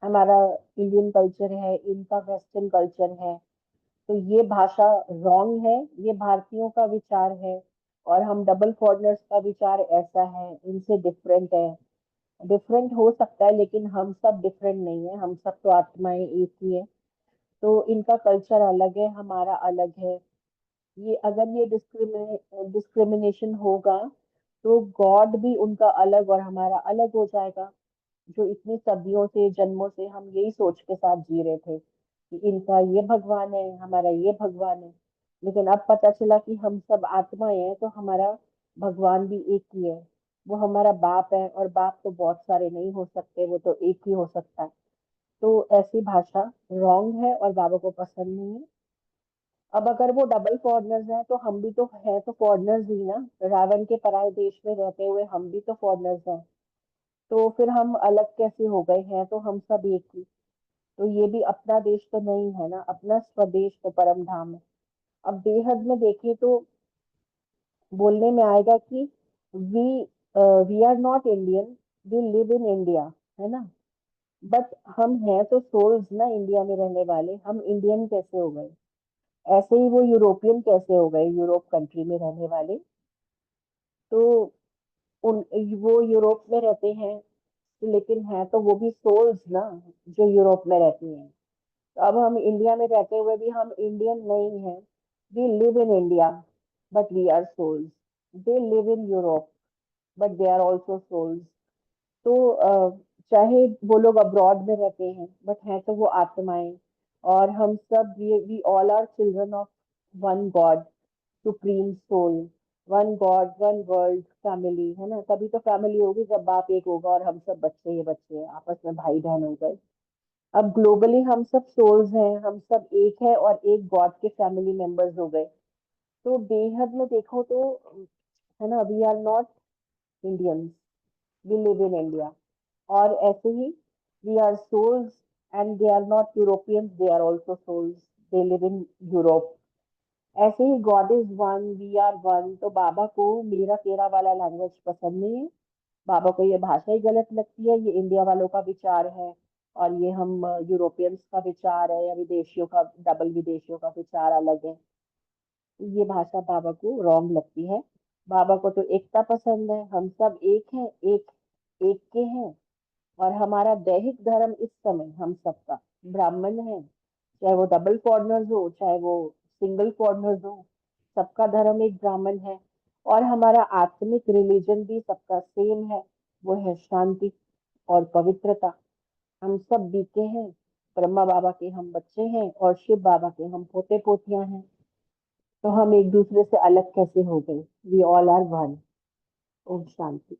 हमारा इंडियन कल्चर है, इनका वेस्टर्न कल्चर है। तो ये भाषा रॉन्ग है, ये भारतीयों का विचार है, और हम डबल फॉरनर्स का विचार ऐसा है, इनसे डिफरेंट है। डिफरेंट हो सकता है, लेकिन हम सब डिफरेंट नहीं है, हम सब तो आत्माएं एक ही है। तो इनका कल्चर अलग है, हमारा अलग है। ये अगर ये डिस्क्रिमिनेशन होगा तो गॉड भी उनका अलग और हमारा अलग हो जाएगा। जो इतनी सदियों से, जन्मों से हम यही सोच के साथ जी रहे थे कि इनका ये भगवान है, हमारा ये भगवान है। लेकिन अब पता चला कि हम सब आत्माएं हैं, तो हमारा भगवान भी एक ही है। वो हमारा बाप है, और बाप तो बहुत सारे नहीं हो सकते, वो तो एक ही हो सकता है। तो ऐसी भाषा रॉन्ग है और बाबा को पसंद नहीं है। अब अगर वो डबल फॉरनर्स हैं, तो हम भी तो है, तो फॉरनर्स ही ना। रावण के पराये देश में रहते हुए हम भी तो फॉरनर्स हैं। तो फिर हम अलग कैसे हो गए हैं? तो हम सब एक ही। तो ये भी अपना देश तो नहीं है ना, अपना स्वदेश तो परम धाम है। अब बेहद में देखें तो बोलने में आएगा कि we we are not Indian, we live in India, है ना। बट हम हैं तो सोल्स ना, इंडिया में रहने वाले। हम इंडियन कैसे हो गए? ऐसे ही वो यूरोपियन कैसे हो गए, यूरोप कंट्री में रहने वाले? तो उन वो यूरोप में रहते हैं, लेकिन है तो वो भी सोल्स ना, जो यूरोप में रहती हैं। तो अब हम इंडिया में रहते हुए भी हम इंडियन नहीं हैं। We live in India but we are souls. They live in Europe but they are also souls. तो चाहे वो लोग अब्रॉड में रहते हैं, बट हैं तो वो आत्माएं। और हम सब we all are children of one God, supreme soul. One God one world family, है ना? तभी तो फैमिली होगी जब बाप एक होगा और हम सब बच्चे, ये बच्चे हैं, आपस में भाई बहन हो गए। अब ग्लोबली हम सब सोल्स हैं, हम सब एक है और एक गॉड के फैमिली मेंबर्स हो गए। तो बेहद में देखो तो, है ना, we are not Indians, we live in India. और ऐसे ही we are souls and they are not Europeans, they are also souls, they live in Europe। ऐसे ही God is one, we are one. तो बाबा को मेरा तेरा वाला लैंग्वेज पसंद नहीं है, बाबा को ये भाषा ही गलत लगती है, ये इंडिया वालों का विचार है और ये हम यूरोपियंस का विचार है, या विदेशियों का, डबल विदेशियों का विचार अलग है। ये भाषा बाबा को रॉन्ग लगती है। बाबा को तो एकता पसंद है, हम सब एक हैं, एक एक के हैं। और हमारा दैहिक धर्म इस समय हम सबका ब्राह्मण है, चाहे वो डबल फॉरनर्स हो चाहे वो सिंगल फॉरनर्स हो, सबका धर्म एक ब्राह्मण है। और हमारा आत्मिक रिलीजन भी सबका सेम है, वो है शांति और पवित्रता। हम सब बीते हैं, ब्रह्मा बाबा के हम बच्चे हैं और शिव बाबा के हम पोते पोतियां हैं। तो हम एक दूसरे से अलग कैसे हो गए? We all are one. ओम शांति।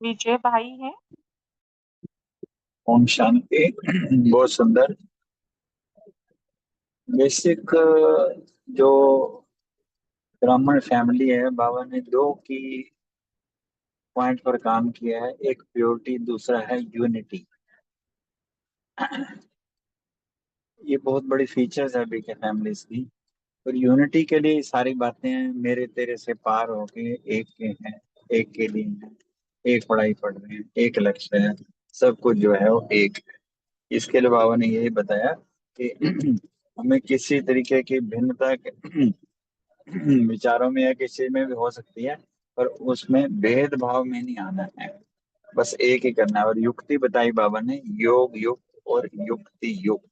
विजय भाई है। ओम शांति। बहुत सुंदर। बेसिक जो ब्राह्मण फैमिली है, बाबा ने दो की पॉइंट पर काम किया है, एक प्योरिटी, दूसरा है यूनिटी। ये बहुत बड़ी फीचर्स है अभी के फैमिलीज की। और यूनिटी के लिए सारी बातें मेरे तेरे से पार होके एक के हैं, एक के लिए हैं, एक पढ़ाई पढ़ रहे हैं, एक लक्ष्य है, सब कुछ जो है वो एक है। इसके लिए बाबा ने यही बताया कि हमें किसी तरीके की भिन्नता विचारों में या किसी में भी हो सकती है, पर उसमें भेदभाव में नहीं आना है, बस एक ही करना है। और युक्ति बताई बाबा ने, योग युक्त और युक्ति युक्त।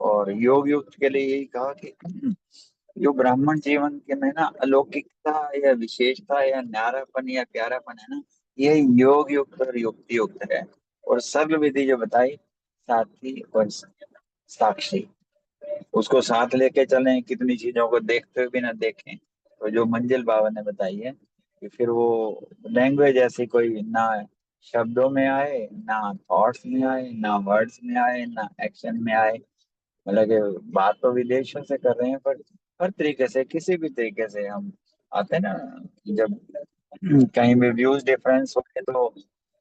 और योग युक्त के लिए यही कहा कि जो ब्राह्मण जीवन के में ना अलौकिकता या विशेषता या न्यारापन या प्यारापन है ना, ये योग युक्त और युक्ति युक्त है। और सर्व विधि जो बताई, साथी और साक्षी, उसको साथ लेके चलें, कितनी चीजों को देखते हुए भी ना देखें। तो जो मंजिल बाबा ने बताई है कि फिर वो लैंग्वेज ऐसी कोई ना शब्दों में आए, ना थॉट्स में आए, ना वर्ड्स में आए, ना एक्शन में आए। मतलब कि बात तो विदेशों से कर रहे हैं, पर हर तरीके से, किसी भी तरीके से हम आते हैं ना, जब कहीं भी व्यूज डिफरेंस होते तो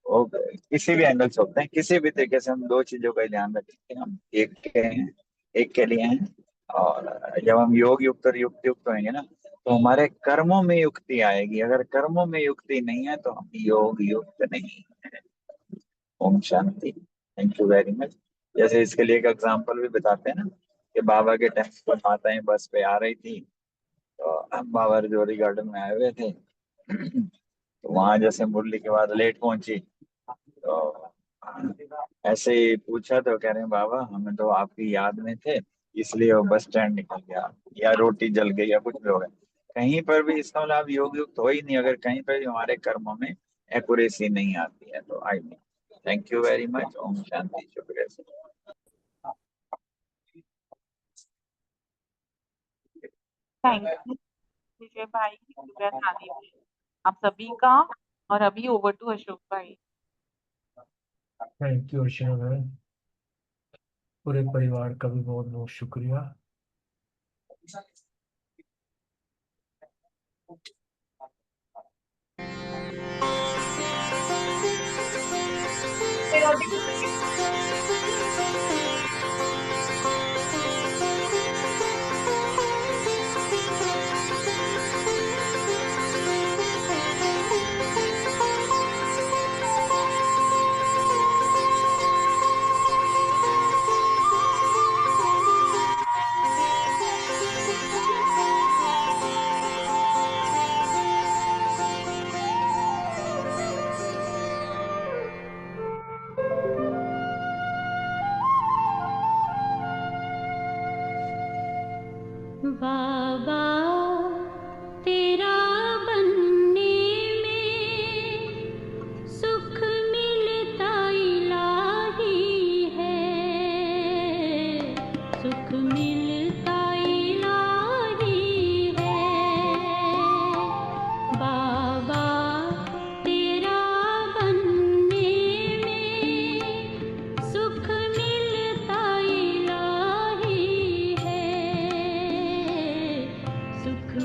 वो किसी भी एंगल से होते हैं, किसी भी तरीके से हम दो चीजों का ध्यान रखें कि हम एक के हैं, एक के लिए हैं। और जब हम योग युक्त और युक्त युक्त होंगे ना, तो हमारे कर्मों में युक्ति आएगी। अगर कर्मों में युक्ति नहीं है तो हम योग युक्त नहीं है। ओम शांति। Thank you very much. जैसे इसके लिए एक एग्जांपल भी बताते हैं ना, कि बाबा के टाइम पर माताएं बस पे आ रही थी, तो हम बाबा रजौरी गार्डन में आए हुए थे। तो वहां जैसे मुरली के बाद लेट पहुंची, तो ऐसे ही पूछा तो कह रहे हैं बाबा हमें तो आपकी याद में थे, इसलिए वो बस स्टैंड निकल गया, या रोटी जल गई, या कुछ भी हो गया। कहीं पर भी इसका मतलब आप योग युक्त हो ही नहीं, अगर कहीं पर भी हमारे कर्मों में एक्यूरेसी नहीं आती है तो। आई नहीं। Thank you very much. ओम शांति। शुक्रिया। थैंक यू विजय भाई, शुक्रिया थाली में आप सभी का। और अभी ओवर टू अशोक भाई। थैंक यू अर्चना मैम, पूरे परिवार का भी बहुत बहुत शुक्रिया।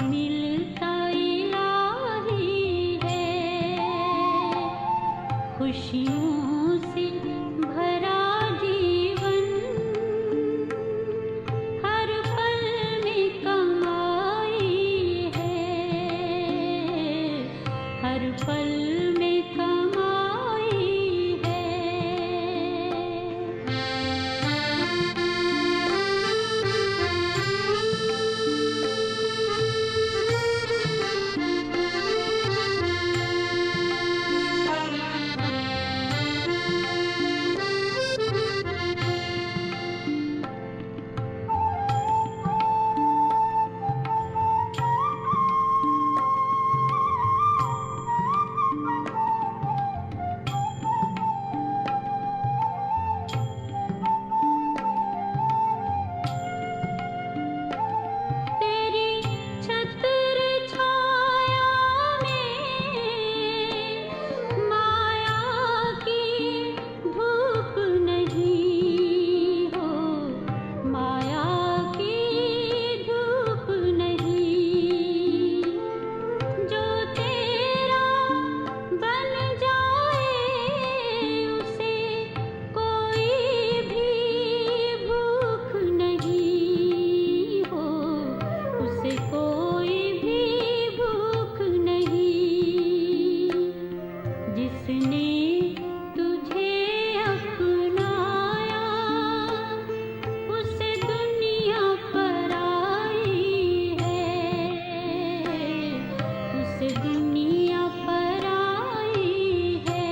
मिलता इलाही है, खुशियों से भरा जीवन, हर पल में कमाई है, हर पल में कमाई तेरी छत्र छाया में माया की धूप नहीं हो, माया की धूप नहीं, जो तेरा बन जाए उसे कोई भी भूख नहीं हो, उसे कोई भी भूख नहीं, जिसने तुझे अपनाया उसे दुनिया पर आई है, उसे दुनिया पर आई है।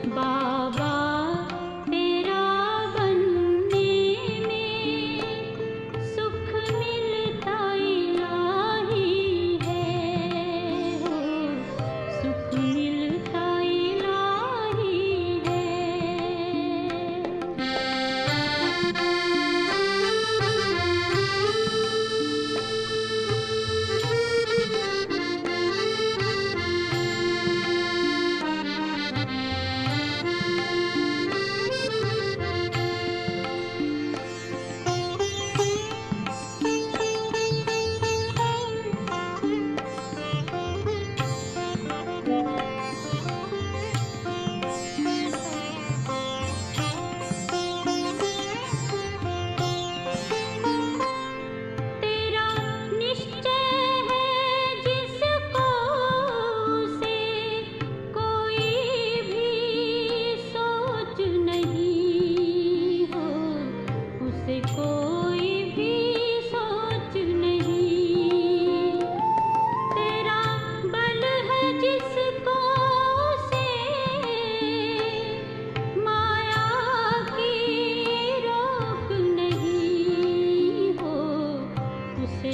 बाबा तेरा बनने में सुख मिलता इलाही है, सुख मिलता इलाही तेरा निश्चय है जिसको उसे कोई भी सोच नहीं हो, उसे कोई भी सोच नहीं, तेरा बल है जिसको उसे माया की रोक नहीं हो, उसे